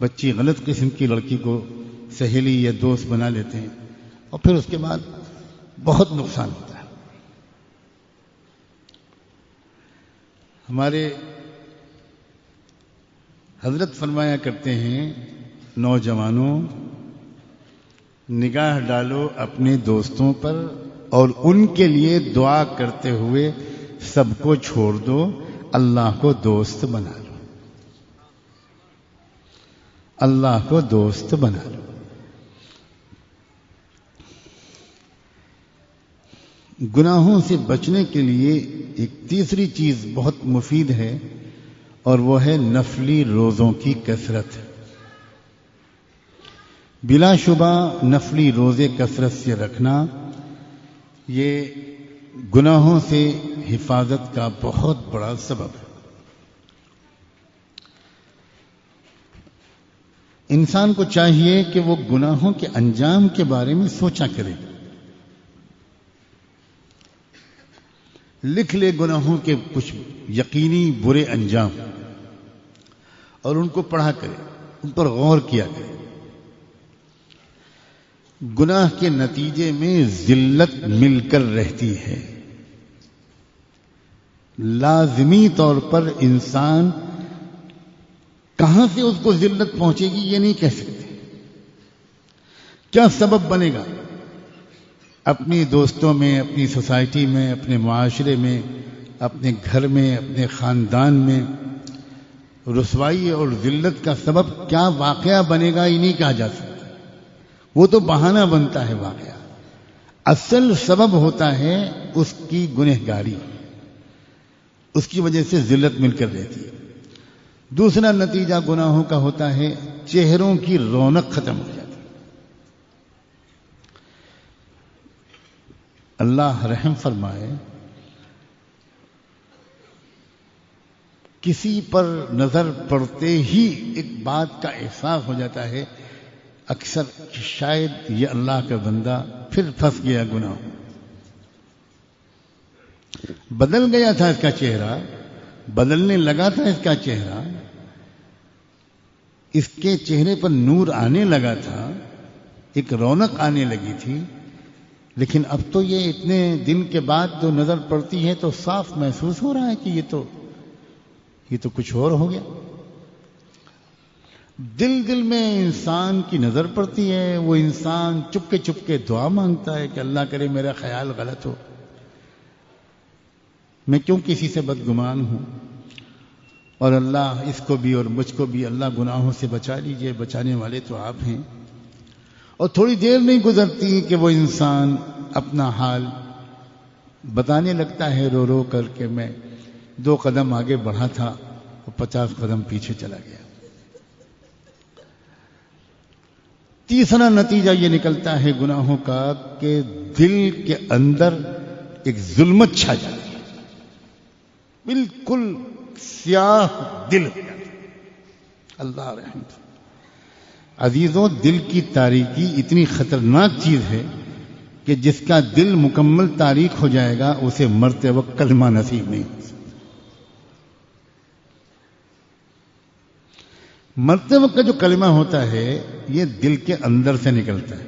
بچی غلط قسم کی لڑکی کو سہیلی یا دوست بنا لیتے ہیں اور پھر اس کے بعد بہت نقصان ہوتا ہے. ہمارے حضرت فرمایا کرتے ہیں، نوجوانوں نگاہ ڈالو اپنے دوستوں پر اور ان کے لیے دعا کرتے ہوئے سب کو چھوڑ دو، اللہ کو دوست بنا لو، اللہ کو دوست بنا لو. گناہوں سے بچنے کے لیے ایک تیسری چیز بہت مفید ہے اور وہ ہے نفلی روزوں کی کثرت. بلا شبہ نفلی روزے کثرت سے رکھنا یہ گناہوں سے حفاظت کا بہت بڑا سبب ہے. انسان کو چاہیے کہ وہ گناہوں کے انجام کے بارے میں سوچا کرے، لکھ لے گناہوں کے کچھ یقینی برے انجام اور ان کو پڑھا کرے، ان پر غور کیا کرے. گناہ کے نتیجے میں ذلت مل کر رہتی ہے. لازمی طور پر انسان کہاں سے اس کو ذلت پہنچے گی یہ نہیں کہہ سکتے. کیا سبب بنے گا؟ اپنی دوستوں میں، اپنی سوسائٹی میں، اپنے معاشرے میں، اپنے گھر میں، اپنے خاندان میں رسوائی اور ذلت کا سبب کیا واقعہ بنے گا یہ نہیں کہا جا سکتا. وہ تو بہانہ بنتا ہے واقعہ. اصل سبب ہوتا ہے اس کی گنہگاری، اس کی وجہ سے ذلت مل کر رہتی ہے. دوسرا نتیجہ گناہوں کا ہوتا ہے چہروں کی رونق ختم ہو جاتی. اللہ رحم فرمائے، کسی پر نظر پڑتے ہی ایک بات کا احساس ہو جاتا ہے اکثر کہ شاید یہ اللہ کا بندہ پھر پھنس گیا گناہ. بدل گیا تھا اس کا چہرہ، بدلنے لگا تھا اس کا چہرہ، اس کے چہرے پر نور آنے لگا تھا، ایک رونق آنے لگی تھی، لیکن اب تو یہ اتنے دن کے بعد جو نظر پڑتی ہے تو صاف محسوس ہو رہا ہے کہ یہ تو کچھ اور ہو گیا. دل میں انسان کی نظر پڑتی ہے، وہ انسان چپ کے دعا مانگتا ہے کہ اللہ کرے میرا خیال غلط ہو، میں کیوں کسی سے بدگمان ہوں، اور اللہ اس کو بھی اور مجھ کو بھی اللہ گناہوں سے بچا لیجئے، بچانے والے تو آپ ہیں. اور تھوڑی دیر نہیں گزرتی کہ وہ انسان اپنا حال بتانے لگتا ہے رو رو کر کے میں 2 قدم آگے بڑھا تھا اور 50 قدم پیچھے چلا گیا. تیسرا نتیجہ یہ نکلتا ہے گناہوں کا کہ دل کے اندر ایک ظلمت چھا جاتی ہے، بالکل سیاہ دل. اللہ رحم. عزیزوں، دل کی تاریکی اتنی خطرناک چیز ہے کہ جس کا دل مکمل تاریک ہو جائے گا اسے مرتے وقت کلمہ نصیب نہیں ہو سکتا. مرتے وقت کا جو کلمہ ہوتا ہے یہ دل کے اندر سے نکلتا ہے،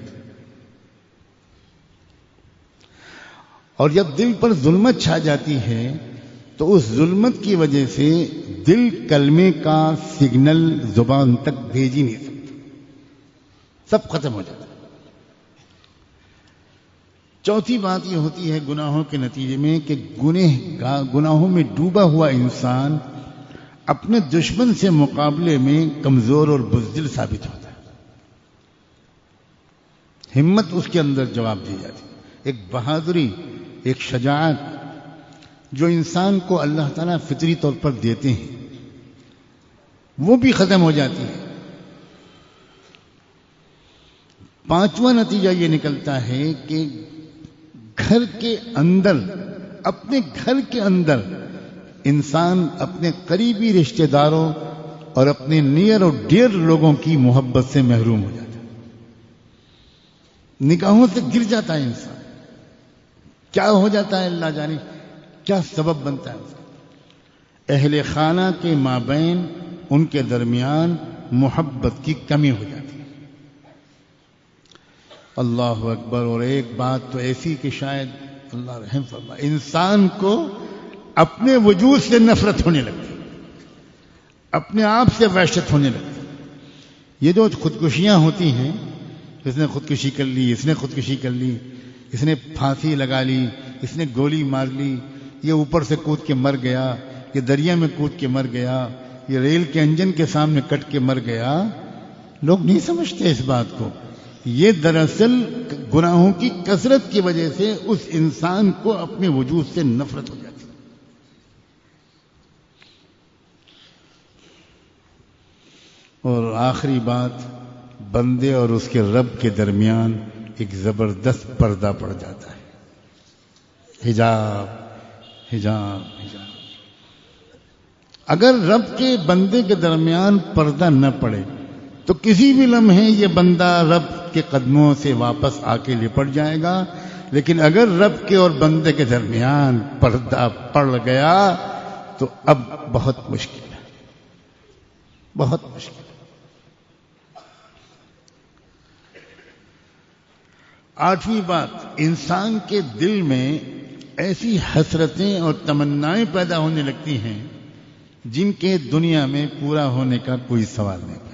اور جب دل پر ظلمت چھا جاتی ہے تو اس ظلمت کی وجہ سے دل کلمے کا سگنل زبان تک بھیج ہی نہیں سکتا، سب ختم ہو جاتا ہے. چوتھی بات یہ ہوتی ہے گناہوں کے نتیجے میں کہ گناہوں میں ڈوبا ہوا انسان اپنے دشمن سے مقابلے میں کمزور اور بزدل ثابت ہوتا ہے. ہمت اس کے اندر جواب دی جاتی، ایک بہادری، ایک شجاعت جو انسان کو اللہ تعالیٰ فطری طور پر دیتے ہیں وہ بھی ختم ہو جاتی ہے. پانچواں نتیجہ یہ نکلتا ہے کہ گھر کے اندر، اپنے گھر کے اندر انسان اپنے قریبی رشتہ داروں اور اپنے نیئر اور ڈیئر لوگوں کی محبت سے محروم ہو جاتا ہے، نگاہوں سے گر جاتا ہے انسان. کیا ہو جاتا ہے اللہ جانے، کیا سبب بنتا ہے؟ اہل خانہ کے مابین ان کے درمیان محبت کی کمی ہو جاتی ہے. اللہ اکبر. اور ایک بات تو ایسی کہ شاید اللہ رحم فرمائے، انسان کو اپنے وجود سے نفرت ہونے لگتی، اپنے آپ سے وحشت ہونے لگتی. یہ جو خودکشیاں ہوتی ہیں، اس نے خودکشی کر لی، اس نے خودکشی کر لی، اس نے پھانسی لگا لی، اس نے گولی مار لی، یہ اوپر سے کود کے مر گیا، یہ دریا میں کود کے مر گیا، یہ ریل کے انجن کے سامنے کٹ کے مر گیا. لوگ نہیں سمجھتے اس بات کو. یہ دراصل گناہوں کی کثرت کی وجہ سے اس انسان کو اپنے وجود سے نفرت ہو جاتی. اور آخری بات، بندے اور اس کے رب کے درمیان ایک زبردست پردہ پڑ جاتا ہے. حجاب حجاب حجاب. اگر رب کے بندے کے درمیان پردہ نہ پڑے تو کسی بھی لمحے یہ بندہ رب کے قدموں سے واپس آ کے لپٹ جائے گا. لیکن اگر رب کے اور بندے کے درمیان پردہ پڑ گیا تو اب بہت مشکل ہے، بہت مشکل. آٹھویں بات، انسان کے دل میں ایسی حسرتیں اور تمنائیں پیدا ہونے لگتی ہیں جن کے دنیا میں پورا ہونے کا کوئی سوال نہیں پیدا.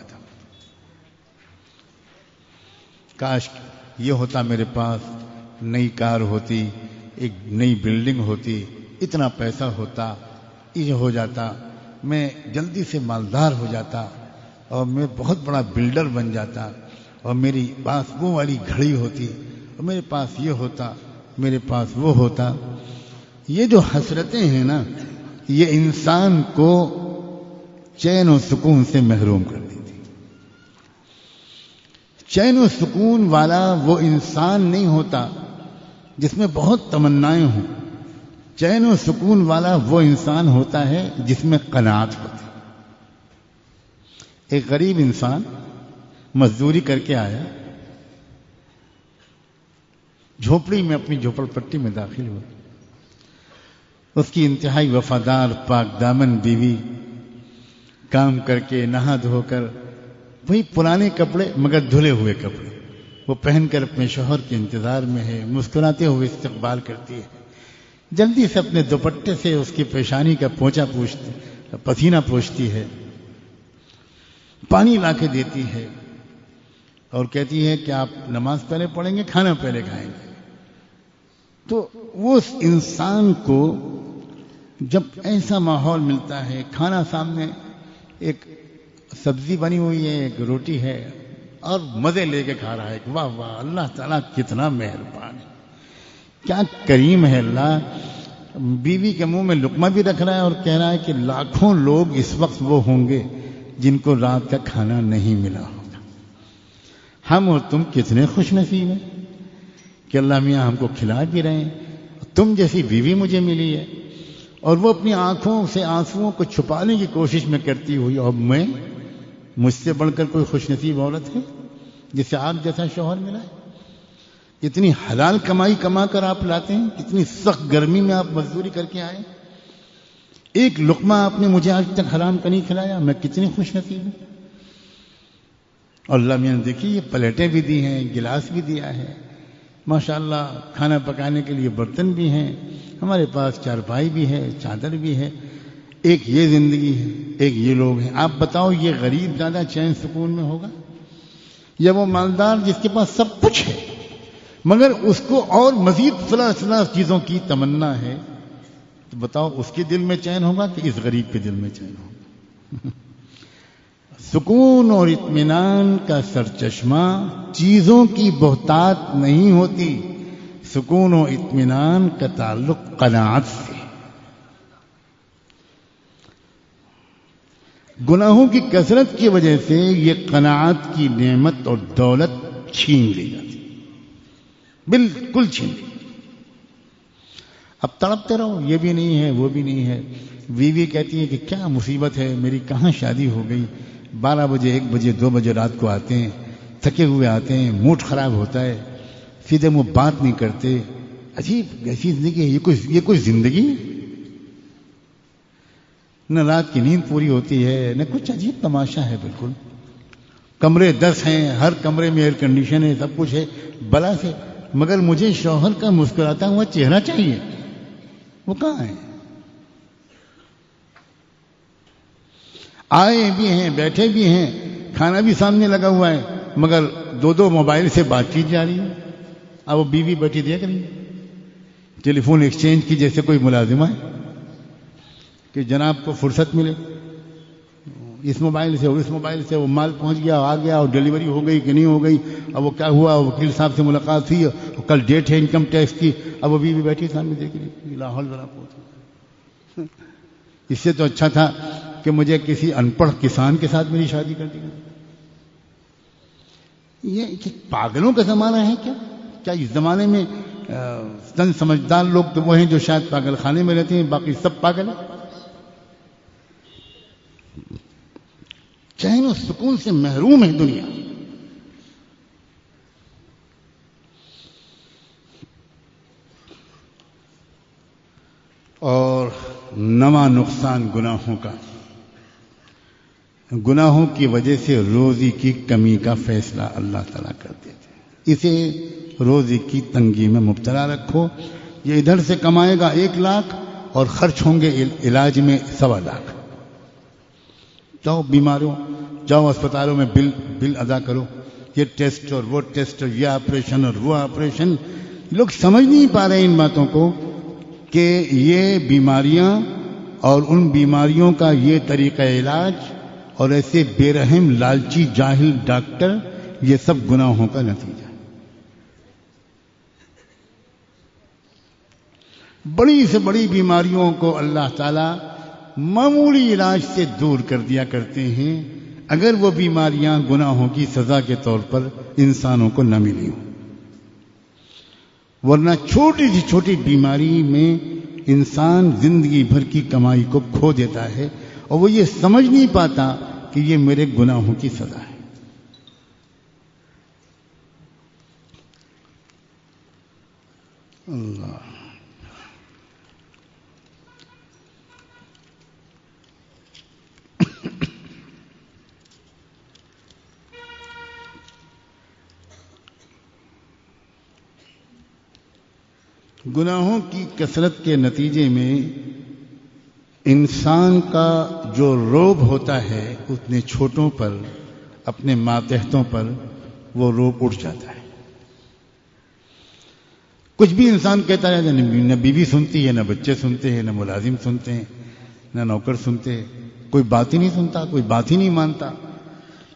کاش یہ ہوتا، میرے پاس نئی کار ہوتی، ایک نئی بلڈنگ ہوتی، اتنا پیسہ ہوتا، یہ ہو جاتا، میں جلدی سے مالدار ہو جاتا اور میں بہت بڑا بلڈر بن جاتا، اور میری پاس وہ والی گھڑی ہوتی، اور میرے پاس یہ ہوتا، میرے پاس وہ ہوتا. یہ جو حسرتیں ہیں نا، یہ انسان کو چین و سکون سے محروم کر دیتی. چین و سکون والا وہ انسان نہیں ہوتا جس میں بہت تمنائیں ہوں. چین و سکون والا وہ انسان ہوتا ہے جس میں قناعت ہوتی. ایک غریب انسان مزدوری کر کے آیا، جھوپڑی میں اپنی جھوپڑ پٹی میں داخل ہوا. اس کی انتہائی وفادار پاک دامن بیوی کام کر کے نہا دھو کر وہی پرانے کپڑے مگر دھلے ہوئے کپڑے وہ پہن کر اپنے شوہر کے انتظار میں ہے، مسکراتے ہوئے استقبال کرتی ہے. جلدی سے اپنے دوپٹے سے اس کی پیشانی کا پسینہ پوچھتی ہے، پانی لا کے دیتی ہے اور کہتی ہے کہ آپ نماز پہلے پڑھیں گے، کھانا پہلے کھائیں گے. تو وہ اس انسان کو جب ایسا ماحول ملتا ہے، کھانا سامنے، ایک سبزی بنی ہوئی ہے، ایک روٹی ہے، اور مزے لے کے کھا رہا ہے، واہ واہ اللہ تعالیٰ کتنا مہربان ہے، کیا کریم ہے اللہ. بیوی کے منہ میں لقمہ بھی رکھ رہا ہے اور کہہ رہا ہے کہ لاکھوں لوگ اس وقت وہ ہوں گے جن کو رات کا کھانا نہیں ملا ہوگا. ہم اور تم کتنے خوش نصیب ہیں کہ اللہ میاں ہم کو کھلا بھی رہے ہیں. تم جیسی بیوی مجھے ملی ہے. اور وہ اپنی آنکھوں سے آنسوؤں کو چھپانے کی کوشش میں کرتی ہوئی، اور مجھ سے بڑھ کر کوئی خوش نصیب عورت ہے جسے آپ جیسا شوہر ملا ہے. اتنی حلال کمائی کما کر آپ لاتے ہیں، کتنی سخت گرمی میں آپ مزدوری کر کے آئے، ایک لقمہ آپ نے مجھے آج تک حرام کا نہیں کھلایا، میں کتنی خوش نصیب ہوں. اور اللہ میاں دیکھیے یہ پلیٹیں بھی دی ہیں، گلاس بھی دیا ہے، ماشاءاللہ کھانا پکانے کے لیے برتن بھی ہیں، ہمارے پاس چارپائی بھی ہے، چادر بھی ہے. ایک یہ زندگی ہے، ایک یہ لوگ ہیں. آپ بتاؤ یہ غریب زیادہ چین سکون میں ہوگا یا وہ مالدار جس کے پاس سب کچھ ہے مگر اس کو اور مزید فلاں چیزوں کی تمنا ہے؟ تو بتاؤ اس کے دل میں چین ہوگا کہ اس غریب کے دل میں چین ہوگا؟ سکون اور اطمینان کا سرچشمہ چیزوں کی بہتات نہیں ہوتی، سکون و اطمینان کا تعلق قناعت سے. گناہوں کی کثرت کی وجہ سے یہ قناعت کی نعمت اور دولت چھین لی جاتی، بالکل چھین لی. اب تڑپتے رہو، یہ بھی نہیں ہے وہ بھی نہیں ہے. بیوی کہتی ہے کہ کیا مصیبت ہے، میری کہاں شادی ہو گئی، 12 بجے 1 بجے 2 بجے رات کو آتے ہیں، تھکے ہوئے آتے ہیں، موڈ خراب ہوتا ہے، سیدھے منہ بات نہیں کرتے. عجیب ایسی زندگی ہے، یہ کوئی زندگی؟ نہ رات کی نیند پوری ہوتی ہے، نہ کچھ، عجیب تماشا ہے بالکل. کمرے 10 ہیں، ہر کمرے میں ایئر کنڈیشن ہے، سب کچھ ہے بلا سے، مگر مجھے شوہر کا مسکراتا ہوا چہرہ چاہیے. وہ کہاں ہے؟ آئے بھی ہیں، بیٹھے بھی ہیں، کھانا بھی سامنے لگا ہوا ہے، مگر دو موبائل سے بات چیت جاری ہے. اب وہ بیوی بیٹھی دیکھ رہی ہے، ٹیلی فون ایکسچینج کی جیسے کوئی ملازمہ ہے کہ جناب کو فرصت ملے، اس موبائل سے اور اس موبائل سے وہ مال پہنچ گیا، آ گیا، اور ڈیلیوری ہو گئی کہ نہیں ہو گئی، اب وہ کیا ہوا، وکیل صاحب سے ملاقات ہوئی، کل ڈیٹ ہے انکم ٹیکس کی، اب وہ بیوی بیٹھی سامنے دیکھ رہی. لاہور ذرا پہنچ، اس سے تو اچھا تھا کہ مجھے کسی ان پڑھ کسان کے ساتھ میری شادی کر دی. یہ پاگلوں کا زمانہ ہے کیا؟ کیا اس زمانے میں چند سمجھدار لوگ تو وہ ہیں جو شاید پاگل خانے میں رہتے ہیں، باقی سب پاگل ہیں؟ چین و سکون سے محروم ہے دنیا. اور نواں نقصان گناہوں کا، گناہوں کی وجہ سے روزی کی کمی کا فیصلہ اللہ تعالیٰ کر دیتے ہیں. اسے روزی کی تنگی میں مبتلا رکھو. یہ ادھر سے کمائے گا 1 لاکھ اور خرچ ہوں گے علاج میں 1.25 لاکھ. جاؤ بیماروں، جاؤ اسپتالوں میں بل ادا کرو، یہ ٹیسٹ اور وہ ٹیسٹ اور یہ آپریشن اور وہ آپریشن. لوگ سمجھ نہیں پا رہے ان باتوں کو کہ یہ بیماریاں اور ان بیماریوں کا یہ طریقہ علاج اور ایسے بے رحم لالچی جاہل ڈاکٹر، یہ سب گناہوں کا نتیجہ ہے. بڑی سے بڑی بیماریوں کو اللہ تعالیٰ معمولی علاج سے دور کر دیا کرتے ہیں اگر وہ بیماریاں گناہوں کی سزا کے طور پر انسانوں کو نہ ملی ہوں. ورنہ چھوٹی سی چھوٹی بیماری میں انسان زندگی بھر کی کمائی کو کھو دیتا ہے اور وہ یہ سمجھ نہیں پاتا کہ یہ میرے گناہوں کی سزا ہے. اللہ گناہوں کی کثرت کے نتیجے میں انسان کا جو روب ہوتا ہے اتنے چھوٹوں پر، اپنے ماتحتوں پر وہ روب اٹھ جاتا ہے. کچھ بھی انسان کہتا ہے، نہ بیوی سنتی ہے، نہ بچے سنتے ہیں، نہ ملازم سنتے ہیں، نہ نوکر سنتے ہیں، کوئی بات ہی نہیں سنتا، کوئی بات ہی نہیں مانتا.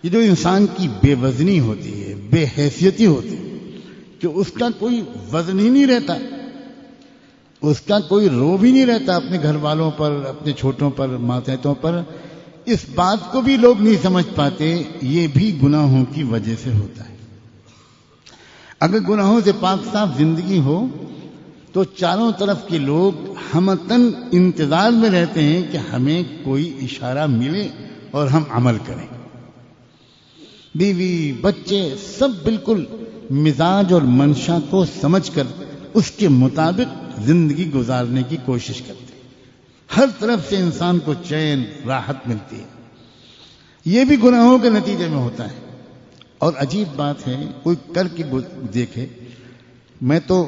یہ جو انسان کی بے وزنی ہوتی ہے، بے حیثیتی ہوتی ہے کہ اس کا کوئی وزن ہی نہیں رہتا، اس کا کوئی روب ہی نہیں رہتا اپنے گھر والوں پر، اپنے چھوٹوں پر، ماتحتوں پر. اس بات کو بھی لوگ نہیں سمجھ پاتے، یہ بھی گناہوں کی وجہ سے ہوتا ہے. اگر گناہوں سے پاک صاف زندگی ہو تو چاروں طرف کے لوگ ہمتن انتظار میں رہتے ہیں کہ ہمیں کوئی اشارہ ملے اور ہم عمل کریں. بیوی بچے سب بالکل مزاج اور منشا کو سمجھ کر اس کے مطابق زندگی گزارنے کی کوشش کرتے ہیں. ہر طرف سے انسان کو چین راحت ملتی ہے. یہ بھی گناہوں کے نتیجے میں ہوتا ہے. اور عجیب بات ہے، کوئی کر کے دیکھے، میں تو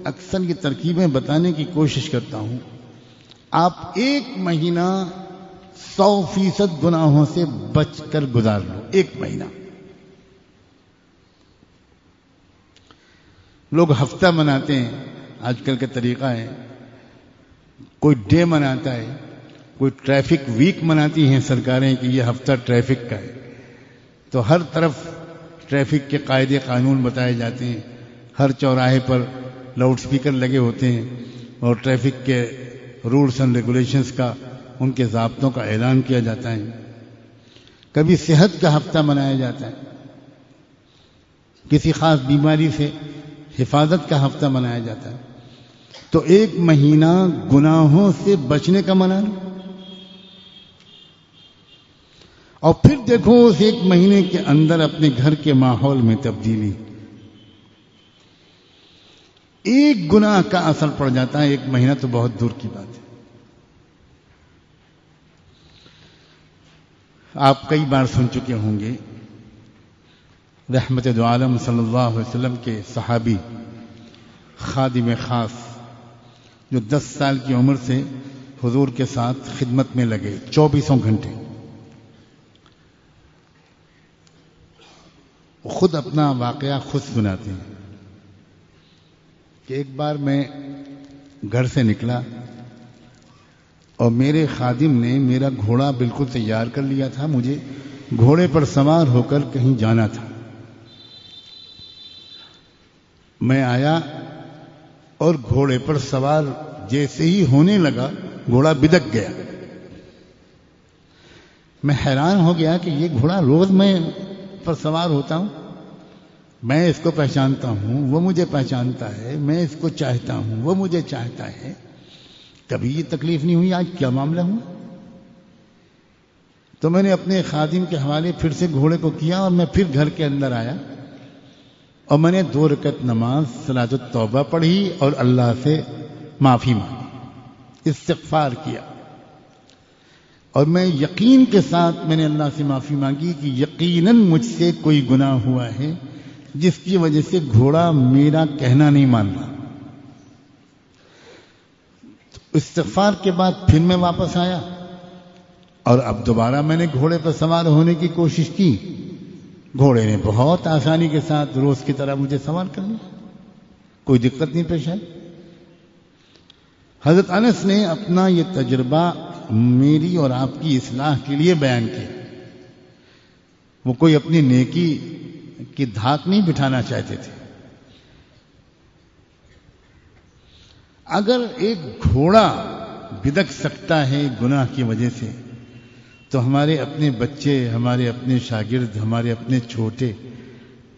اکثر یہ ترکیبیں بتانے کی کوشش کرتا ہوں. آپ 1 مہینہ 100% گناہوں سے بچ کر گزار لو. 1 مہینہ. لوگ ہفتہ مناتے ہیں، آج کل کا طریقہ ہے. کوئی ڈے مناتا ہے، کوئی ٹریفک ویک مناتی ہیں سرکاریں کہ یہ ہفتہ ٹریفک کا ہے، تو ہر طرف ٹریفک کے قاعدے قانون بتائے جاتے ہیں. ہر چوراہے پر لاؤڈ سپیکر لگے ہوتے ہیں اور ٹریفک کے رولز اینڈ ریگولیشنز کا، ان کے ضابطوں کا اعلان کیا جاتا ہے. کبھی صحت کا ہفتہ منایا جاتا ہے، کسی خاص بیماری سے حفاظت کا ہفتہ منایا جاتا ہے. تو 1 مہینہ گناہوں سے بچنے کا منانا، اور پھر دیکھو اس 1 مہینے کے اندر اپنے گھر کے ماحول میں تبدیلی. ایک گناہ کا اثر پڑ جاتا ہے، 1 مہینہ تو بہت دور کی بات ہے. آپ کئی بار سن چکے ہوں گے رحمت دو عالم صلی اللہ علیہ وسلم کے صحابی خادم خاص جو 10 سال کی عمر سے حضور کے ساتھ خدمت میں لگے 24 گھنٹے. خود اپنا واقعہ خود سناتے ہیں کہ ایک بار میں گھر سے نکلا اور میرے خادم نے میرا گھوڑا بالکل تیار کر لیا تھا. مجھے گھوڑے پر سوار ہو کر کہیں جانا تھا. میں آیا اور گھوڑے پر سوار جیسے ہی ہونے لگا گھوڑا بدک گیا. میں حیران ہو گیا کہ یہ گھوڑا روز میں پر سوار ہوتا ہوں, میں اس کو پہچانتا ہوں, وہ مجھے پہچانتا ہے, میں اس کو چاہتا ہوں, وہ مجھے چاہتا ہے, کبھی یہ تکلیف نہیں ہوئی, آج کیا معاملہ ہوا؟ تو میں نے اپنے خادم کے حوالے پھر سے گھوڑے کو کیا اور میں پھر گھر کے اندر آیا اور میں نے 2 رکعت نماز صلاۃ التوبہ پڑھی اور اللہ سے معافی مانگی, استغفار کیا. اور میں یقین کے ساتھ میں نے اللہ سے معافی مانگی کہ یقیناً مجھ سے کوئی گناہ ہوا ہے جس کی وجہ سے گھوڑا میرا کہنا نہیں مان رہا. استغفار کے بعد پھر میں واپس آیا اور اب دوبارہ میں نے گھوڑے پر سوار ہونے کی کوشش کی. گھوڑے نے بہت آسانی کے ساتھ روز کی طرح مجھے سوار کر لیا, کوئی دقت نہیں پیش آئی. حضرت انس نے اپنا یہ تجربہ میری اور آپ کی اصلاح کے لیے بیان کیا. وہ کوئی اپنی نیکی کی دھاک نہیں بٹھانا چاہتے تھے. اگر ایک گھوڑا بدک سکتا ہے گناہ کی وجہ سے تو ہمارے اپنے بچے, ہمارے اپنے شاگرد, ہمارے اپنے چھوٹے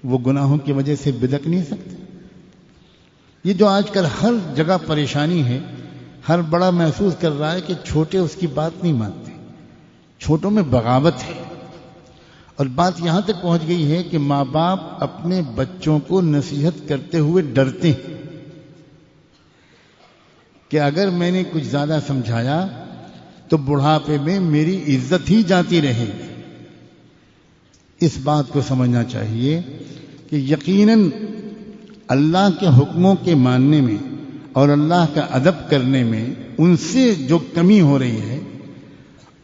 وہ گناہوں کی وجہ سے بدک نہیں سکتے. یہ جو آج کل ہر جگہ پریشانی ہے, ہر بڑا محسوس کر رہا ہے کہ چھوٹے اس کی بات نہیں مانتے, چھوٹوں میں بغاوت ہے. اور بات یہاں تک پہنچ گئی ہے کہ ماں باپ اپنے بچوں کو نصیحت کرتے ہوئے ڈرتے ہیں کہ اگر میں نے کچھ زیادہ سمجھایا تو بڑھاپے میں میری عزت ہی جاتی رہے گی. اس بات کو سمجھنا چاہیے کہ یقیناً اللہ کے حکموں کے ماننے میں اور اللہ کا ادب کرنے میں ان سے جو کمی ہو رہی ہے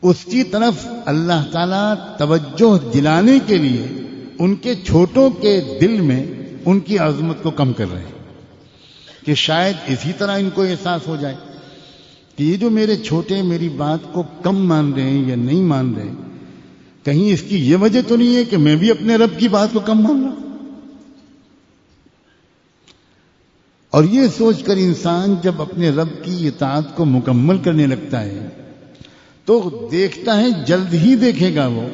اس کی طرف اللہ تعالیٰ توجہ دلانے کے لیے ان کے چھوٹوں کے دل میں ان کی عظمت کو کم کر رہے ہیں کہ شاید اسی طرح ان کو احساس ہو جائے کہ یہ جو میرے چھوٹے میری بات کو کم مان رہے ہیں یا نہیں مان رہے, کہیں اس کی یہ وجہ تو نہیں ہے کہ میں بھی اپنے رب کی بات کو کم مان رہا ہوں. اور یہ سوچ کر انسان جب اپنے رب کی اطاعت کو مکمل کرنے لگتا ہے تو دیکھتا ہے, جلد ہی دیکھے گا وہ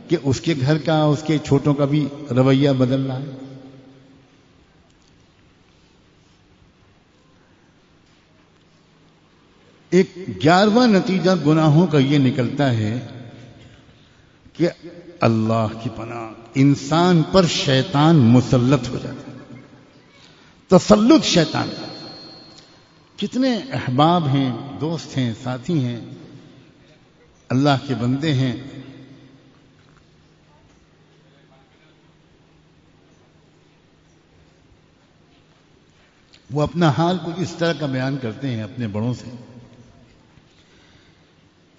کہ اس کے گھر کا, اس کے چھوٹوں کا بھی رویہ بدل رہا ہے. ایک 11واں نتیجہ گناہوں کا یہ نکلتا ہے کہ اللہ کی پناہ انسان پر شیطان مسلط ہو جاتا ہے. تسلط شیطان. کتنے احباب ہیں, دوست ہیں, ساتھی ہیں, اللہ کے بندے ہیں, وہ اپنا حال کچھ اس طرح کا بیان کرتے ہیں اپنے بڑوں سے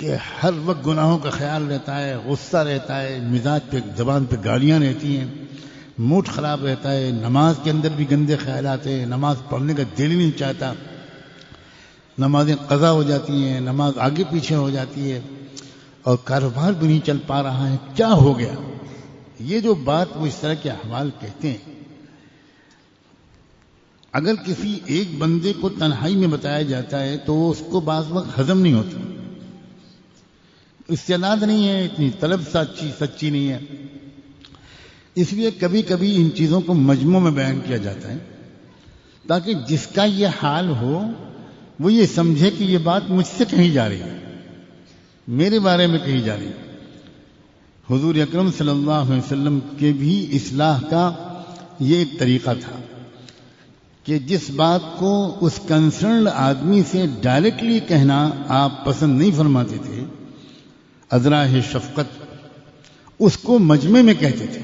کہ ہر وقت گناہوں کا خیال رہتا ہے, غصہ رہتا ہے, مزاج پہ زبان پہ گالیاں رہتی ہیں, موڈ خراب رہتا ہے, نماز کے اندر بھی گندے خیالات ہیں, نماز پڑھنے کا دل ہی نہیں چاہتا, نمازیں قضا ہو جاتی ہیں, نماز آگے پیچھے ہو جاتی ہے اور کاروبار بھی نہیں چل پا رہا ہے, کیا ہو گیا؟ یہ جو بات وہ اس طرح کے احوال کہتے ہیں, اگر کسی ایک بندے کو تنہائی میں بتایا جاتا ہے تو اس کو بعض وقت ہضم نہیں ہوتا, استعداد نہیں ہے, اتنی طلب سچی نہیں ہے. اس لیے کبھی کبھی ان چیزوں کو مجموع میں بیان کیا جاتا ہے تاکہ جس کا یہ حال ہو وہ یہ سمجھے کہ یہ بات مجھ سے کہی جا رہی ہے, میرے بارے میں کہی جا رہی ہے. حضور اکرم صلی اللہ علیہ وسلم کے بھی اصلاح کا یہ ایک طریقہ تھا کہ جس بات کو اس کنسرنڈ آدمی سے ڈائریکٹلی کہنا آپ پسند نہیں فرماتے تھے, ازراہ شفقت, اس کو مجمع میں کہتے تھے.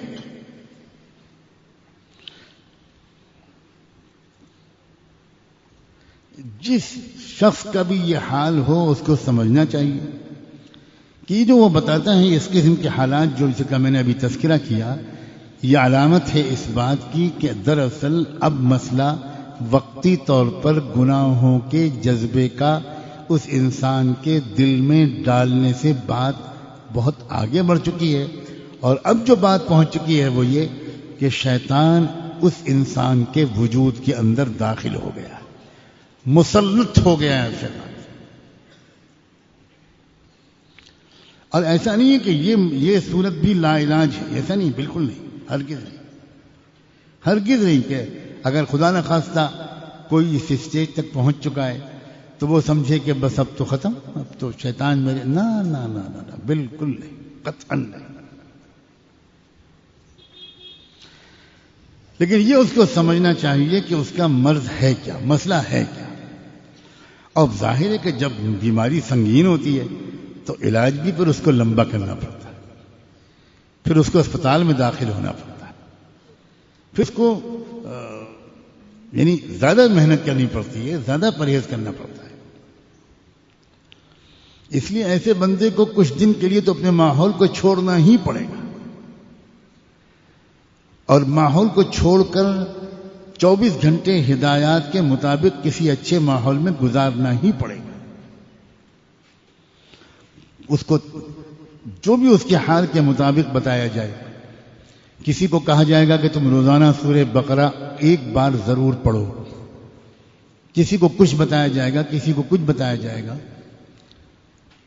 جس شخص کا بھی یہ حال ہو اس کو سمجھنا چاہیے کہ جو وہ بتاتا ہے اس قسم کے حالات جو جس کا میں نے ابھی تذکرہ کیا، یہ علامت ہے اس بات کی کہ دراصل اب مسئلہ وقتی طور پر گناہوں کے جذبے کا اس انسان کے دل میں ڈالنے سے بات بہت آگے بڑھ چکی ہے، اور اب جو بات پہنچ چکی ہے وہ یہ کہ شیطان اس انسان کے وجود کے اندر داخل ہو گیا، مسلط ہو گیا ہے شیطان۔ اور ایسا نہیں ہے کہ یہ صورت بھی لا علاج ہے، ایسا نہیں، بالکل نہیں، ہرگز نہیں کہ اگر خدا نہ خواستہ کوئی اس اسٹیج تک پہنچ چکا ہے تو وہ سمجھے کہ بس اب تو ختم، اب تو شیطان میرے، نہ بالکل نہیں، قطعاً نہیں۔ لیکن یہ اس کو سمجھنا چاہیے کہ اس کا مرض ہے کیا، مسئلہ ہے کیا۔ اور ظاہر ہے کہ جب بیماری سنگین ہوتی ہے تو علاج بھی پھر اس کو لمبا کرنا پڑتا ہے، پھر اس کو اسپتال میں داخل ہونا پڑتا ہے، پھر اس کو یعنی زیادہ محنت کرنی پڑتی ہے، زیادہ پرہیز کرنا پڑتا ہے۔ اس لیے ایسے بندے کو کچھ دن کے لیے تو اپنے ماحول کو چھوڑنا ہی پڑے گا، اور ماحول کو چھوڑ کر 24 گھنٹے ہدایات کے مطابق کسی اچھے ماحول میں گزارنا ہی پڑے گا۔ اس کو جو بھی اس کے حال کے مطابق بتایا جائے، کسی کو کہا جائے گا کہ تم روزانہ سورہ بقرہ ایک بار ضرور پڑھو، کسی کو کچھ بتایا جائے گا، کسی کو کچھ بتایا جائے گا،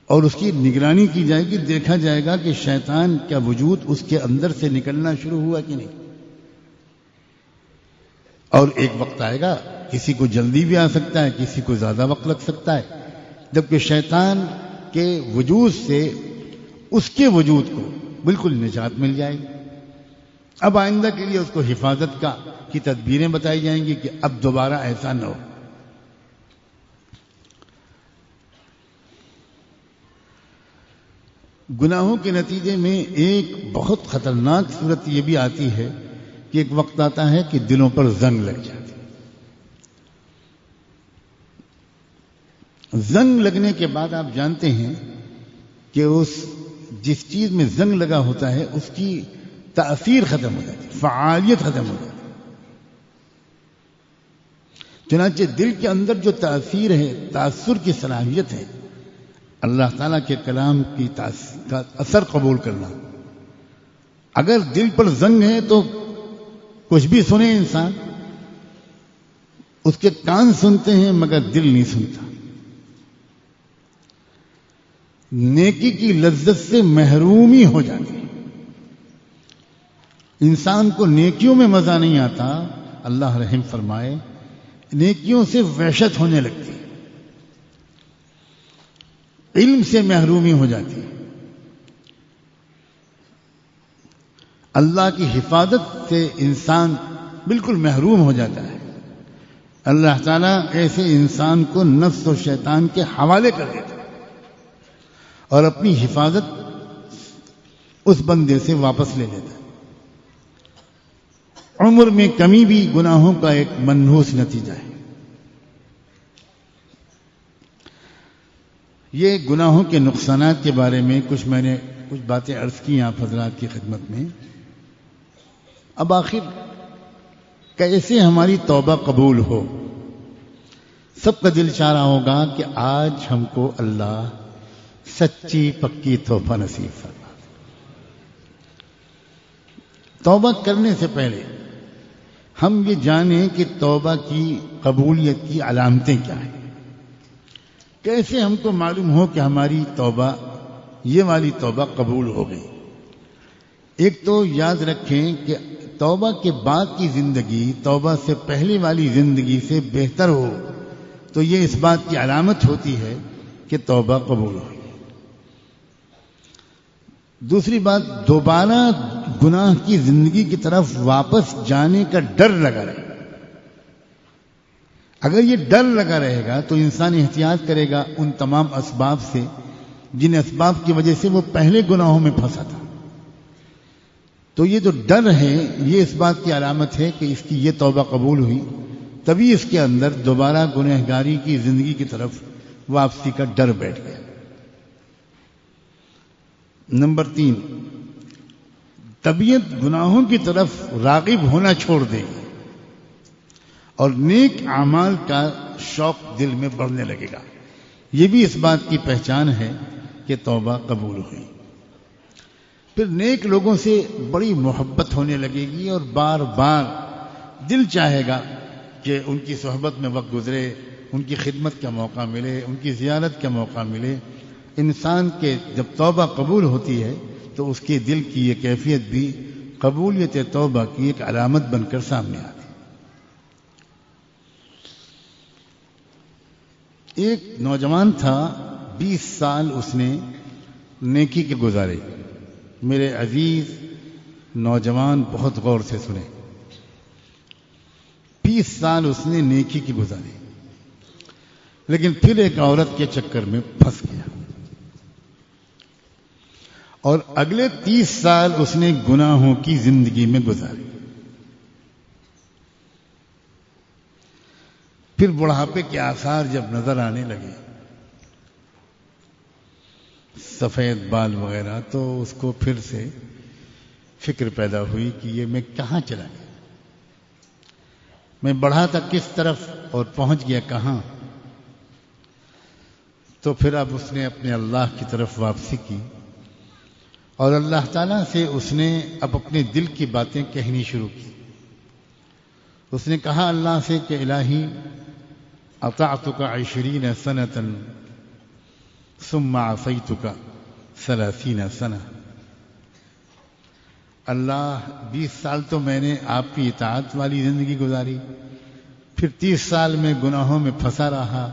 اور اس کی نگرانی کی جائے گی، دیکھا جائے گا کہ شیطان کا وجود اس کے اندر سے نکلنا شروع ہوا کہ نہیں۔ اور ایک وقت آئے گا، کسی کو جلدی بھی آ سکتا ہے، کسی کو زیادہ وقت لگ سکتا ہے، جبکہ شیطان کے وجود سے اس کے وجود کو بالکل نجات مل جائے گی۔ اب آئندہ کے لیے اس کو حفاظت کی تدبیریں بتائی جائیں گی کہ اب دوبارہ ایسا نہ ہو۔ گناہوں کے نتیجے میں ایک بہت خطرناک صورت یہ بھی آتی ہے کہ ایک وقت آتا ہے کہ دلوں پر زنگ لگ جاتی۔ زنگ لگنے کے بعد آپ جانتے ہیں کہ جس چیز میں زنگ لگا ہوتا ہے اس کی تأثیر ختم ہو جاتی، فعالیت ختم ہو جاتی۔ چنانچہ دل کے اندر جو تأثیر ہے، تأثر کی صلاحیت ہے، اللہ تعالیٰ کے کلام کا اثر قبول کرنا، اگر دل پر زنگ ہے تو کچھ بھی سنے انسان، اس کے کان سنتے ہیں مگر دل نہیں سنتا، نیکی کی لذت سے محرومی ہو جاتی ہے۔ انسان کو نیکیوں میں مزہ نہیں آتا، اللہ رحم فرمائے، نیکیوں سے وحشت ہونے لگتی ہے، علم سے محرومی ہو جاتی ہے، اللہ کی حفاظت سے انسان بالکل محروم ہو جاتا ہے۔ اللہ تعالیٰ ایسے انسان کو نفس و شیطان کے حوالے کر دیتا ہے اور اپنی حفاظت اس بندے سے واپس لے لیتا ہے۔ عمر میں کمی بھی گناہوں کا ایک منحوس نتیجہ ہے۔ یہ گناہوں کے نقصانات کے بارے میں میں نے کچھ باتیں عرض کی آپ حضرات کی خدمت میں۔ اب آخر کیسے ہماری توبہ قبول ہو؟ سب کا دل چاہ رہا ہوگا کہ آج ہم کو اللہ سچی پکی توبہ نصیب فرما۔ توبہ کرنے سے پہلے ہم یہ جانیں کہ توبہ کی قبولیت کی علامتیں کیا ہیں، کیسے ہم کو معلوم ہو کہ ہماری توبہ، یہ والی توبہ قبول ہو گئی۔ ایک تو یاد رکھیں کہ توبہ کے بعد کی زندگی توبہ سے پہلے والی زندگی سے بہتر ہو تو یہ اس بات کی علامت ہوتی ہے کہ توبہ قبول ہوئی۔ دوسری بات، دوبارہ گناہ کی زندگی کی طرف واپس جانے کا ڈر لگا رہے گا۔ اگر یہ ڈر لگا رہے گا تو انسان احتیاط کرے گا ان تمام اسباب سے جن اسباب کی وجہ سے وہ پہلے گناہوں میں پھنسا تھا۔ تو یہ جو ڈر ہے یہ اس بات کی علامت ہے کہ اس کی یہ توبہ قبول ہوئی تبھی اس کے اندر دوبارہ گنہگاری کی زندگی کی طرف واپسی کا ڈر بیٹھ گیا۔ نمبر 3، طبیعت گناہوں کی طرف راغب ہونا چھوڑ دے گی اور نیک اعمال کا شوق دل میں بڑھنے لگے گا۔ یہ بھی اس بات کی پہچان ہے کہ توبہ قبول ہوئی۔ پھر نیک لوگوں سے بڑی محبت ہونے لگے گی اور بار بار دل چاہے گا کہ ان کی صحبت میں وقت گزرے، ان کی خدمت کا موقع ملے، ان کی زیارت کا موقع ملے۔ انسان کے جب توبہ قبول ہوتی ہے تو اس کے دل کی یہ کیفیت بھی قبولیت توبہ کی ایک علامت بن کر سامنے آتی ہے۔ ایک نوجوان تھا، 20 سال اس نے نیکی کے گزارے۔ میرے عزیز نوجوان بہت غور سے سنیں، 20 سال اس نے نیکی کی گزاری، لیکن پھر ایک عورت کے چکر میں پھنس گیا اور اگلے 30 سال اس نے گناہوں کی زندگی میں گزاری۔ پھر بڑھاپے کے آثار جب نظر آنے لگے، سفید بال وغیرہ، تو اس کو پھر سے فکر پیدا ہوئی کہ یہ میں کہاں چلا گیا، میں بڑھا تھا کس طرف اور پہنچ گیا کہاں۔ تو پھر اب اس نے اپنے اللہ کی طرف واپسی کی اور اللہ تعالیٰ سے اس نے اب اپنے دل کی باتیں کہنی شروع کی۔ اس نے کہا اللہ سے کہ الہی اطعتک 20 سنة ثم عصیتک 30 سنة۔ اللہ 20 سال تو میں نے آپ کی اطاعت والی زندگی گزاری، پھر 30 سال میں گناہوں میں پھنسا رہا،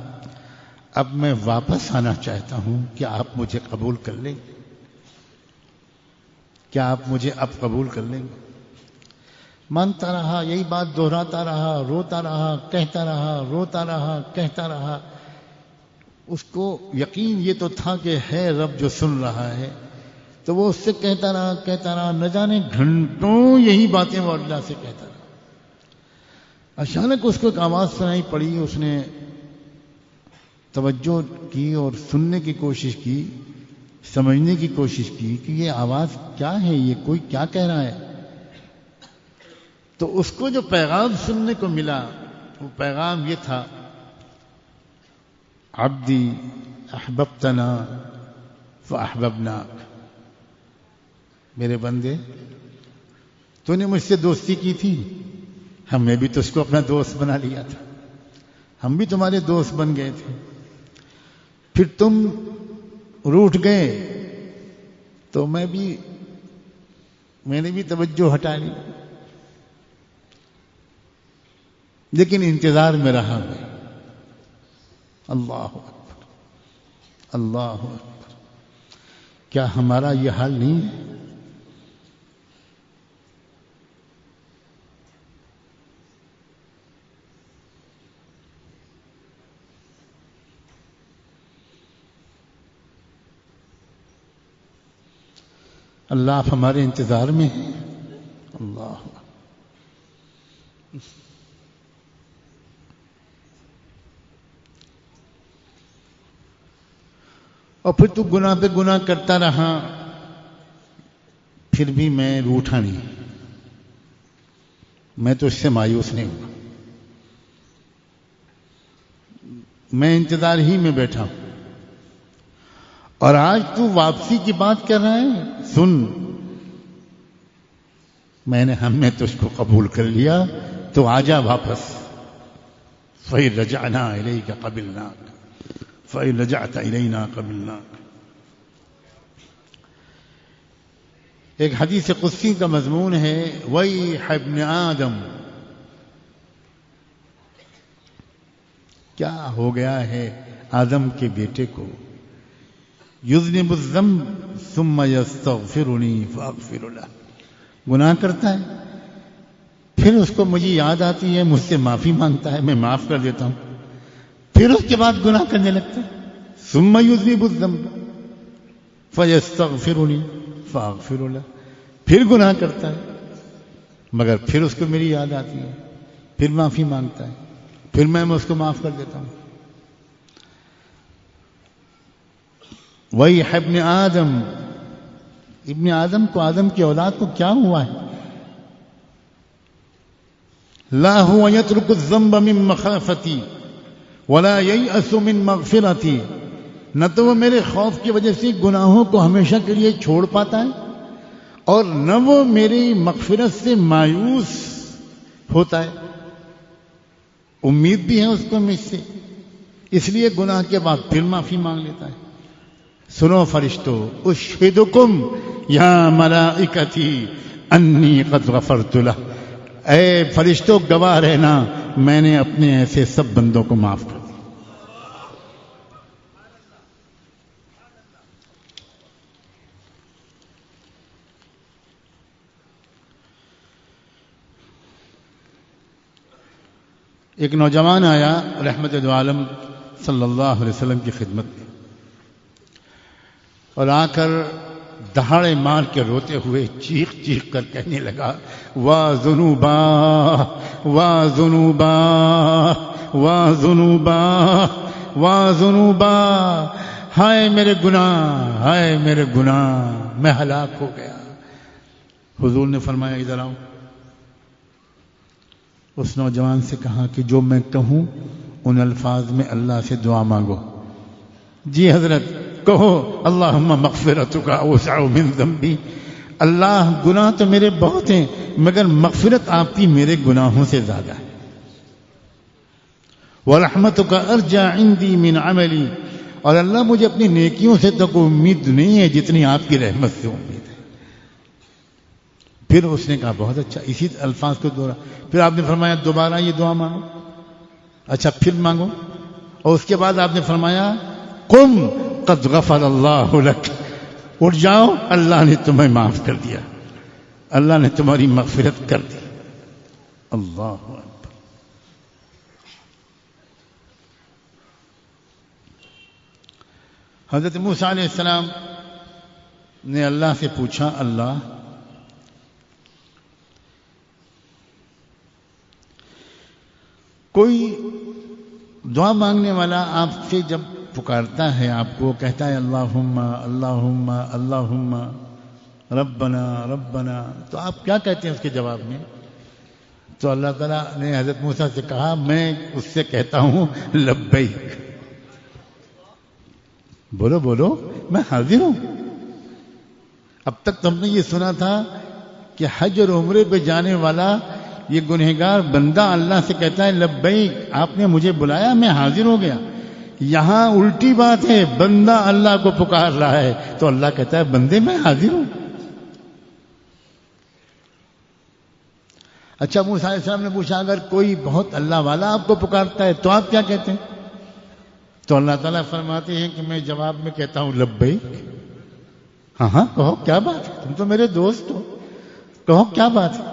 اب میں واپس آنا چاہتا ہوں، کیا آپ مجھے قبول کر لیں گے؟ کیا آپ مجھے اب قبول کر لیں گے؟ مانتا رہا، یہی بات دہراتا رہا، روتا رہا، کہتا رہا، روتا رہا، کہتا رہا۔ اس کو یقین یہ تو تھا کہ ہے رب جو سن رہا ہے، تو وہ اس سے کہتا رہا، نہ جانے گھنٹوں یہی باتیں وہ اللہ سے کہتا رہا۔ اچانک اس کو ایک آواز سنائی پڑی، اس نے توجہ کی اور سننے کی کوشش کی، سمجھنے کی کوشش کی کہ یہ آواز کیا ہے، یہ کوئی کیا کہہ رہا ہے۔ تو اس کو جو پیغام سننے کو ملا وہ پیغام یہ تھا، عبدی احببتنا فاحببناک، میرے بندے تو نے مجھ سے دوستی کی تھی، ہم نے بھی تو اس کو اپنا دوست بنا لیا تھا، ہم بھی تمہارے دوست بن گئے تھے، پھر تم روٹھ گئے تو میں نے بھی توجہ ہٹا لی، لیکن انتظار میں رہا میں۔ اللہ اکبر، اللہ اکبر، کیا ہمارا یہ حال نہیں ہے؟ اللہ آپ ہمارے انتظار میں ہیں۔ اللہ اور پھر تو گناہ پہ گناہ کرتا رہا، پھر بھی میں روٹھا نہیں، میں تو اس سے مایوس نہیں ہوا، میں انتظار ہی میں بیٹھا ہوں۔ اور آج تو واپسی کی بات کر رہا ہے، سن، ہم نے تجھ کو قبول کر لیا، تو آجا واپس۔ فَإِن رَجَعْنَا إِلَيْكَ قَبِلْنَاكَ فَإِن رَجَعْتَ إِلَيْنَا قَبِلْنَاكَ۔ ایک حدیث قدسی کا مضمون ہے، وَيْحَ ابْنِ آدم، کیا ہو گیا ہے آدم کے بیٹے کو، یذنب الذنب ثم یستغفرنی فاغفر له، گناہ کرتا ہے پھر اس کو مجھے یاد آتی ہے، مجھ سے معافی مانگتا ہے، میں معاف کر دیتا ہوں، پھر اس کے بعد گناہ کرنے لگتا ہے، ثم یذنب الذنب فیستغفرنی فاغفر له، پھر گناہ کرتا ہے مگر پھر اس کو میری یاد آتی ہے، پھر معافی مانگتا ہے۔ پھر میں اس کو معاف کر دیتا ہوں. وہی ابن آدم، ابن آدم کو، آدم کی اولاد کو کیا ہوا ہے؟ لا هو يترك الذنب من مخافتي ولا ييأس من مغفرتي. نہ تو وہ میرے خوف کی وجہ سے گناہوں کو ہمیشہ کے لیے چھوڑ پاتا ہے اور نہ وہ میری مغفرت سے مایوس ہوتا ہے. امید بھی ہے اس کو مجھ سے، اس لیے گناہ کے بعد پھر معافی مانگ لیتا ہے. سنو فرشتو، اشہدکم یا ملائکتی انی قد غفرت لہ. اے فرشتوں گواہ رہنا، میں نے اپنے ایسے سب بندوں کو معاف کر دیا. ایک نوجوان آیا رحمت دو عالم صلی اللہ علیہ وسلم کی خدمت میں اور آ کر دہاڑے مار کے روتے ہوئے چیخ چیخ کر کہنے لگا، واہ ذنوبا واہ ذنوبا واہ ذنوبا واہ ذنوبا، ہائے میرے گناہ، ہائے میرے گناہ، میں ہلاک ہو گیا. حضور نے فرمایا ادھر آؤ. اس نوجوان سے کہا کہ جو میں کہوں ان الفاظ میں اللہ سے دعا مانگو. جی حضرت، کہو اللہم مغفرتک اوسع من ذنبی. اللہ، گناہ تو میرے بہت ہیں مگر مغفرت آپ کی میرے گناہوں سے زیادہ ہے. ورحمتک ارجى عندی من عملی، اور اللہ مجھے اپنی نیکیوں سے تو کوئی امید نہیں ہے جتنی آپ کی رحمت سے امید ہے. پھر اس نے کہا بہت اچھا، اسی الفاظ کو دوہرا. پھر آپ نے فرمایا دوبارہ یہ دعا مانگو. اچھا پھر مانگو. اور اس کے بعد آپ نے فرمایا قم قد غفر اللہ لک، اٹھ جاؤ، اللہ نے تمہیں معاف کر دیا، اللہ نے تمہاری مغفرت کر دی. اللہ اکبر. حضرت موسیٰ علیہ السلام نے اللہ سے پوچھا، اللہ کوئی دعا مانگنے والا آپ سے جب پکارتا ہے، آپ کو کہتا ہے اللہم اللہم اللہم ربنا ربنا، تو آپ کیا کہتے ہیں اس کے جواب میں؟ تو اللہ تعالیٰ نے حضرت موسیٰ سے کہا، میں اس سے کہتا ہوں لبیک. بولو بولو، میں حاضر ہوں. اب تک تو ہم نے یہ سنا تھا کہ حج اور عمرے پہ جانے والا یہ گنہگار بندہ اللہ سے کہتا ہے لبیک، آپ نے مجھے بلایا، میں حاضر ہو گیا. یہاں الٹی بات ہے، بندہ اللہ کو پکار رہا ہے تو اللہ کہتا ہے بندے میں حاضر ہوں. اچھا موسیٰ علیہ السلام نے پوچھا اگر کوئی بہت اللہ والا آپ کو پکارتا ہے تو آپ کیا کہتے ہیں؟ تو اللہ تعالیٰ فرماتے ہیں کہ میں جواب میں کہتا ہوں لبیک. ہاں ہاں کہو کیا بات ہے، تم تو میرے دوست ہو، کہو کیا بات ہے.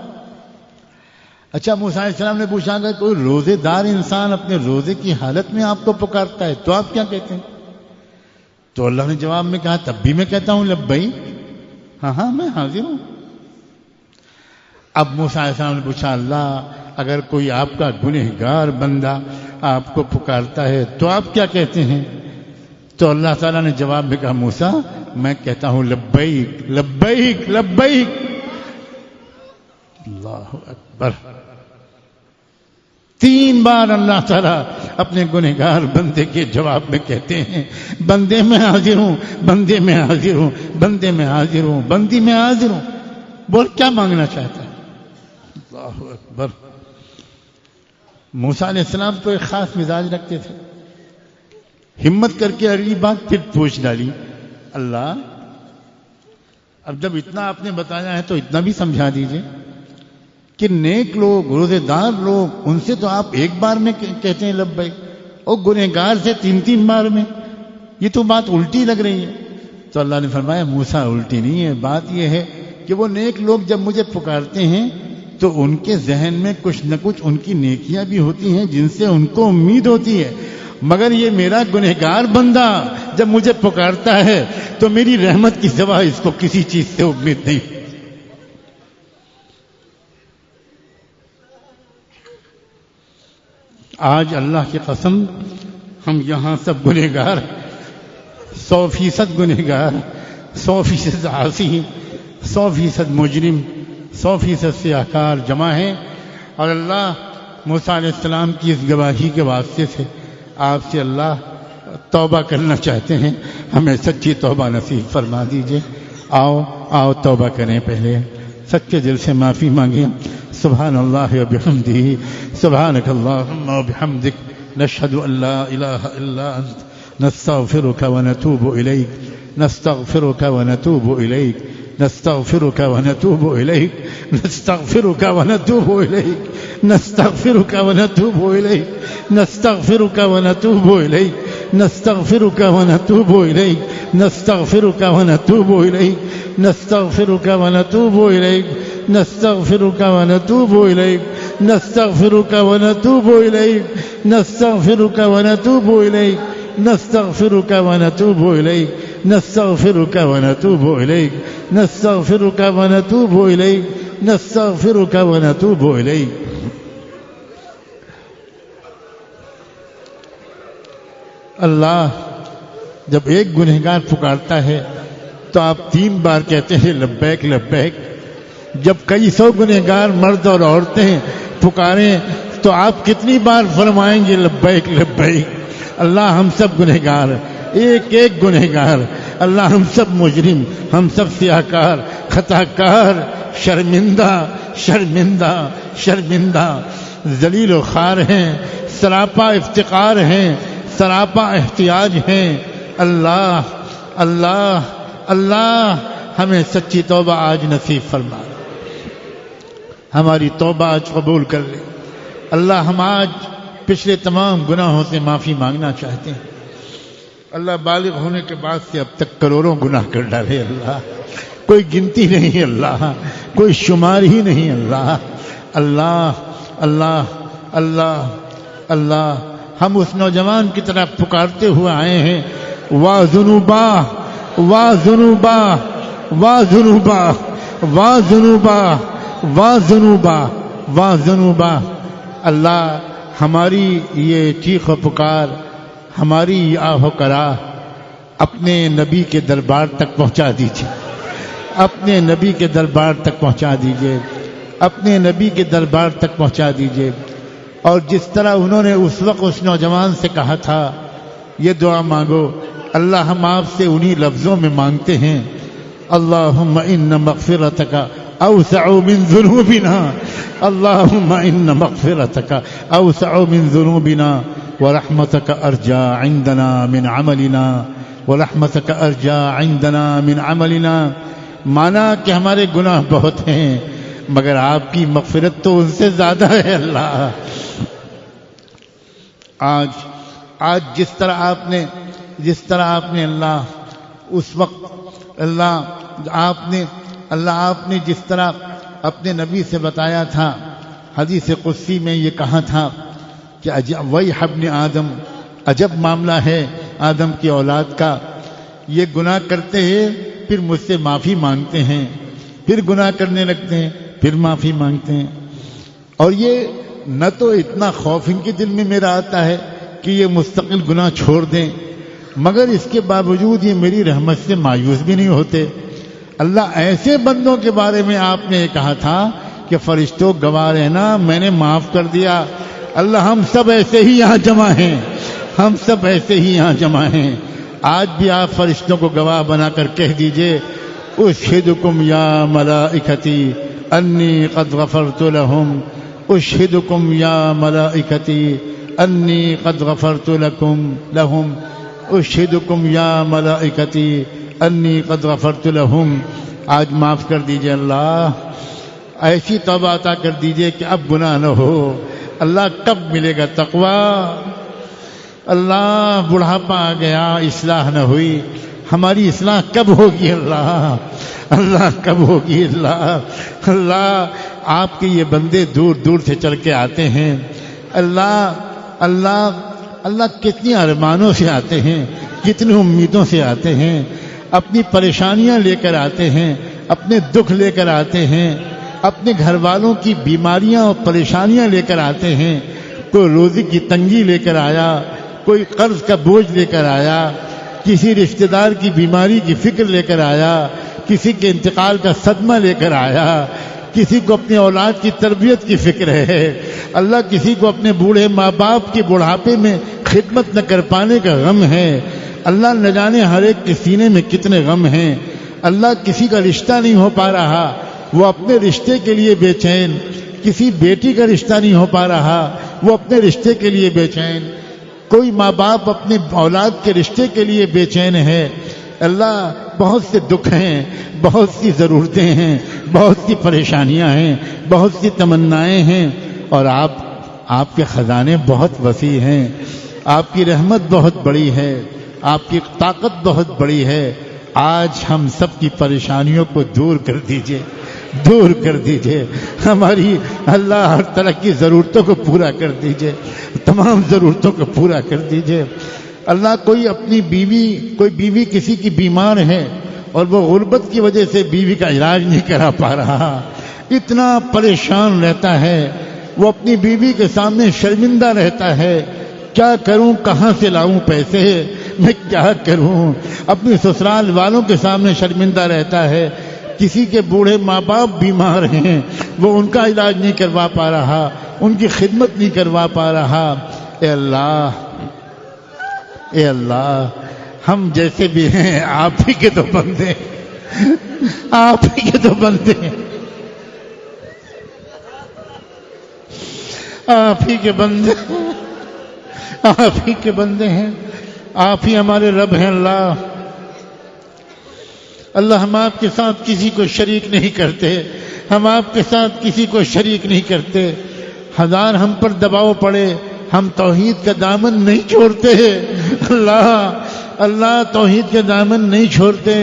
اچھا موسیٰ علیہ السلام نے پوچھا اگر کوئی روزے دار انسان اپنے روزے کی حالت میں آپ کو پکارتا ہے تو آپ کیا کہتے ہیں؟ تو اللہ نے جواب میں کہا تب بھی میں کہتا ہوں لبیک، ہاں ہاں میں حاضر ہوں. اب موسیٰ علیہ السلام نے پوچھا اللہ اگر کوئی آپ کا گنہگار بندہ آپ کو پکارتا ہے تو آپ کیا کہتے ہیں؟ تو اللہ تعالیٰ نے جواب میں کہا موسیٰ میں کہتا ہوں لبیک لبیک لبیک. اللہ اکبر. 3 بار اللہ تعالیٰ اپنے گنہگار بندے کے جواب میں کہتے ہیں بندے میں حاضر ہوں، بندے میں حاضر ہوں، بندے میں حاضر ہوں، بندی میں حاضر ہوں. بول کیا مانگنا چاہتا ہے؟ اللہ اکبر. موسیٰ علیہ السلام تو ایک خاص مزاج رکھتے تھے. ہمت کر کے اگلی بات پھر پوچھ ڈالی، اللہ اب جب اتنا آپ نے بتایا ہے تو اتنا بھی سمجھا دیجئے کہ نیک لوگ، روزے دار لوگ، ان سے تو آپ ایک بار میں کہتے ہیں لبیک، اور گنہگار سے 3 بار میں، یہ تو بات الٹی لگ رہی ہے. تو اللہ نے فرمایا موسیٰ الٹی نہیں ہے، بات یہ ہے کہ وہ نیک لوگ جب مجھے پکارتے ہیں تو ان کے ذہن میں کچھ نہ کچھ ان کی نیکیاں بھی ہوتی ہیں جن سے ان کو امید ہوتی ہے، مگر یہ میرا گنہگار بندہ جب مجھے پکارتا ہے تو میری رحمت کی سوا اس کو کسی چیز سے امید نہیں. آج اللہ کی قسم ہم یہاں سب گنہگار 100% گنہگار 100% عاصی 100% مجرم 100% سیاہکار جمع ہیں، اور اللہ موسیٰ علیہ السلام کی اس گواہی کے واسطے سے آپ سے اللہ توبہ کرنا چاہتے ہیں، ہمیں سچی توبہ نصیب فرما دیجئے۔ آؤ توبہ کریں، پہلے سچے دل سے معافی مانگیں۔ سبحان اللہ و بحمدہ، سبحانک اللہم و بحمدک، نشہد ان لا الہ الا انت، نستغفرک و نتوب الیک، نستغفرک و نتوب الیک، نستغفرک و نتوب الیک، نستغفرک و نتوب الیک، نستغفرک و نتوب الیک، نستغفرک و نتوب الیک، نستغفرک و نتوب الیک، نستغفرک و نتوب الیک، نستغفرک و نتوب الیک، نستغفرک و نتوب الیک، نستغفرک و نتوب الیک، نستغفرک و نتوب الیک، نستغفرک و نتوب الیک، نستغفرک و نتوب الیک، نستغفرک و نتوب الیک، نستغفرک و نتوب الیک۔ اللہ جب ایک گنہگار پکارتا ہے تو آپ 3 بار کہتے ہیں لبیک لبیک۔ جب کئی 100 گنہگار مرد اور عورتیں پکاریں تو آپ کتنی بار فرمائیں گے لبیک لبیک؟ اللہ ہم سب گنہگار، ایک ایک گنہگار، اللہ ہم سب مجرم، ہم سب سیاہکار، خطاکار، شرمندہ شرمندہ شرمندہ، ذلیل و خوار ہیں، سراپا افتقار ہیں، سراپا احتیاج ہیں۔ اللہ اللہ اللہ ہمیں سچی توبہ آج نصیب فرما، ہماری توبہ آج قبول کر لے۔ اللہ ہم آج پچھلے تمام گناہوں سے معافی مانگنا چاہتے ہیں۔ اللہ بالغ ہونے کے بعد سے اب تک کروڑوں گناہ کر ڈالے، اللہ کوئی گنتی نہیں، اللہ کوئی شمار ہی نہیں، اللہ اللہ اللہ اللہ اللہ ہم اس نوجوان کی طرح پکارتے ہوئے آئے ہیں، وا ذنوبا وا ذنوبا وا ذنوبا وا ذنوبا وا ذنوبا وا ذنوبا۔ اللہ ہماری یہ چیخ و پکار، ہماری یہ آہ و کرا اپنے نبی کے دربار تک پہنچا دیجیے، اپنے نبی کے دربار تک پہنچا دیجیے، اپنے نبی کے دربار تک پہنچا دیجیے۔ اور جس طرح انہوں نے اس وقت اس نوجوان سے کہا تھا یہ دعا مانگو، اللہ ہم آپ سے انہی لفظوں میں مانگتے ہیں، اللہم ان مغفرتک اوسع من ذنوبنا، اللہم ان مغفرتک اوسع من ذنوبنا ورحمتک ارجا عندنا من عملنا، ورحمتک ارجا عندنا من عملنا۔ مانا کہ ہمارے گناہ بہت ہیں مگر آپ کی مغفرت تو ان سے زیادہ ہے۔ اللہ آج جس طرح آپ نے اللہ اس وقت آپ نے جس طرح اپنے نبی سے بتایا تھا، حدیث قدسی میں یہ کہا تھا کہ ویح ابن آدم، عجب معاملہ ہے آدم کی اولاد کا، یہ گناہ کرتے ہیں پھر مجھ سے معافی مانگتے ہیں، پھر گناہ کرنے لگتے ہیں پھر معافی مانگتے ہیں، اور یہ نہ تو اتنا خوف ان کے دل میں میرا آتا ہے کہ یہ مستقل گناہ چھوڑ دیں، مگر اس کے باوجود یہ میری رحمت سے مایوس بھی نہیں ہوتے۔ اللہ ایسے بندوں کے بارے میں آپ نے کہا تھا کہ فرشتوں گواہ رہنا میں نے معاف کر دیا۔ اللہ ہم سب ایسے ہی یہاں جمع ہیں، ہم سب ایسے ہی یہاں جمع ہیں۔ آج بھی آپ فرشتوں کو گواہ بنا کر کہہ دیجئے اشہدکم یا ملائکتی انی قد غفرت لہم، اشہدکم یا ملائکتی انی قد غفرت لہم، اشہدکم یا ملائکتی انی قد غفرت لہم۔ آج معاف کر دیجئے اللہ، ایسی توبہ عطا کر دیجئے کہ اب گناہ نہ ہو۔ اللہ کب ملے گا تقوی؟ اللہ بڑھاپا آ گیا، اصلاح نہ ہوئی، ہماری اصلاح کب ہوگی؟ اللہ کب ہوگی؟ اللہ آپ کے یہ بندے دور دور سے چل کے آتے ہیں، اللہ کتنی ارمانوں سے آتے ہیں، کتنی امیدوں سے آتے ہیں، اپنی پریشانیاں لے کر آتے ہیں، اپنے دکھ لے کر آتے ہیں، اپنے گھر والوں کی بیماریاں اور پریشانیاں لے کر آتے ہیں، کوئی روزی کی تنگی لے کر آیا، کوئی قرض کا بوجھ لے کر آیا، کسی رشتہ دار کی بیماری کی فکر لے کر آیا، کسی کے انتقال کا صدمہ لے کر آیا، کسی کو اپنی اولاد کی تربیت کی فکر ہے، اللہ کسی کو اپنے بوڑھے ماں باپ کے بڑھاپے میں خدمت نہ کر پانے کا غم ہے، اللہ نہ جانے ہر ایک کے سینے میں کتنے غم ہیں، اللہ کسی کا رشتہ نہیں ہو پا رہا، وہ اپنے رشتے کے لیے بے چین، کسی بیٹی کا رشتہ نہیں ہو پا رہا، وہ اپنے رشتے کے لیے بے چین، کوئی ماں باپ اپنے اولاد کے رشتے کے لیے بے چین ہے۔ اللہ بہت سے دکھ ہیں، بہت سی ضرورتیں ہیں، بہت سی پریشانیاں ہیں، بہت سی تمنائیں ہیں، اور آپ کے خزانے بہت وسیع ہیں، آپ کی رحمت بہت بڑی ہے، آپ کی طاقت بہت بڑی ہے۔ آج ہم سب کی پریشانیوں کو دور کر دیجئے، دور کر دیجئے، ہماری اللہ ہر طرح کی ضرورتوں کو پورا کر دیجئے، تمام ضرورتوں کو پورا کر دیجئے۔ اللہ کوئی بیوی کسی کی بیمار ہے اور وہ غربت کی وجہ سے بیوی کا علاج نہیں کرا پا رہا، اتنا پریشان رہتا ہے، وہ اپنی بیوی کے سامنے شرمندہ رہتا ہے، کیا کروں، کہاں سے لاؤں پیسے، میں کیا کروں، اپنی سسرال والوں کے سامنے شرمندہ رہتا ہے، کسی کے بوڑھے ماں باپ بیمار ہیں، وہ ان کا علاج نہیں کروا پا رہا، ان کی خدمت نہیں کروا پا رہا۔ اے اللہ ہم جیسے بھی ہیں آپ ہی کے تو بندے ہیں، آپ ہی کے تو بندے ہیں، آپ ہی کے بندے، آپ ہی کے بندے ہیں، آپ ہی ہمارے رب ہیں۔ اللہ ہم آپ کے ساتھ کسی کو شریک نہیں کرتے، ہم آپ کے ساتھ کسی کو شریک نہیں کرتے، ہزار ہم پر دباؤ پڑے ہم توحید کا دامن نہیں چھوڑتے، اللہ توحید کا دامن نہیں چھوڑتے،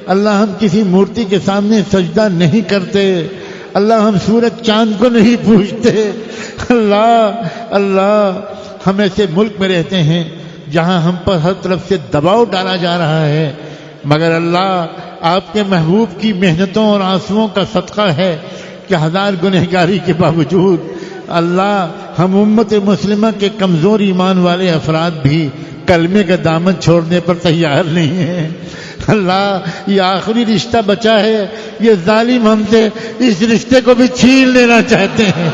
اللہ ہم کسی مورتی کے سامنے سجدہ نہیں کرتے، اللہ ہم سورج چاند کو نہیں پوجتے، اللہ ہم ایسے ملک میں رہتے ہیں جہاں ہم پر ہر طرف سے دباؤ ڈالا جا رہا ہے، مگر اللہ آپ کے محبوب کی محنتوں اور آنسوؤں کا صدقہ ہے کہ ہزار گنہگاری کے باوجود اللہ ہم امت مسلمہ کے کمزور ایمان والے افراد بھی کلمے کا دامن چھوڑنے پر تیار نہیں ہیں۔ اللہ یہ آخری رشتہ بچا ہے، یہ ظالم ہم سے اس رشتے کو بھی چھین لینا چاہتے ہیں۔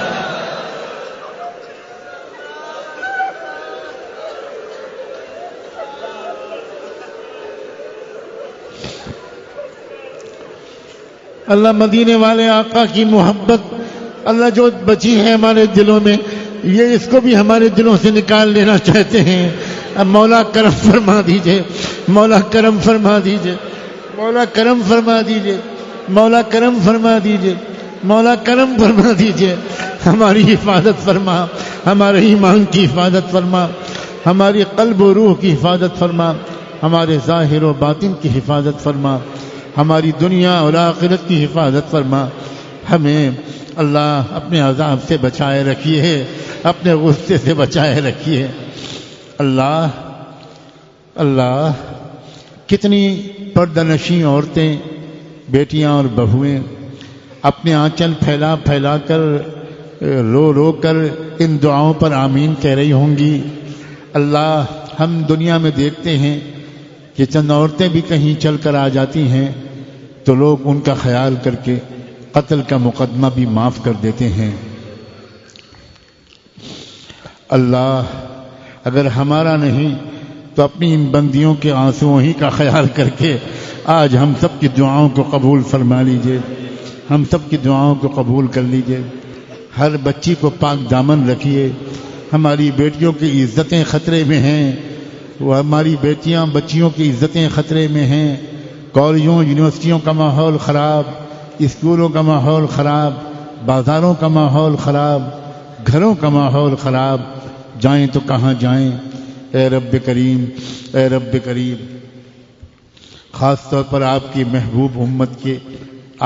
اللہ مدینے والے آقا کی محبت اللہ جو بچی ہے ہمارے دلوں میں، یہ اس کو بھی ہمارے دلوں سے نکال لینا چاہتے ہیں۔ اب مولا کرم فرما دیجئے، مولا کرم فرما دیجئے، مولا کرم فرما دیجئے، مولا کرم فرما دیجئے، مولا کرم فرما دیجئے، ہماری حفاظت فرما، ہمارے ایمان کی حفاظت فرما، ہماری قلب و روح کی حفاظت فرما، ہمارے ظاہر و باطن کی حفاظت فرما، ہماری دنیا اور آخرت کی حفاظت فرما، ہمیں اللہ اپنے عذاب سے بچائے رکھیے، اپنے غصے سے بچائے رکھیے۔ اللہ کتنی پردہ نشیں عورتیں، بیٹیاں اور بہویں اپنے آنچل پھیلا پھیلا کر رو رو کر ان دعاؤں پر آمین کہہ رہی ہوں گی۔ اللہ ہم دنیا میں دیکھتے ہیں کہ چند عورتیں بھی کہیں چل کر آ جاتی ہیں تو لوگ ان کا خیال کر کے قتل کا مقدمہ بھی معاف کر دیتے ہیں۔ اللہ اگر ہمارا نہیں تو اپنی ان بندیوں کے آنسوؤں ہی کا خیال کر کے آج ہم سب کی دعاؤں کو قبول فرما لیجئے، ہم سب کی دعاؤں کو قبول کر لیجئے۔ ہر بچی کو پاک دامن رکھیے، ہماری بیٹیوں کی عزتیں خطرے میں ہیں، وہ ہماری بچیوں کی عزتیں خطرے میں ہیں، کالجوں یونیورسٹیوں کا ماحول خراب، اسکولوں کا ماحول خراب، بازاروں کا ماحول خراب، گھروں کا ماحول خراب، جائیں تو کہاں جائیں۔ اے رب کریم، اے رب کریم، خاص طور پر آپ کی محبوب امت کے،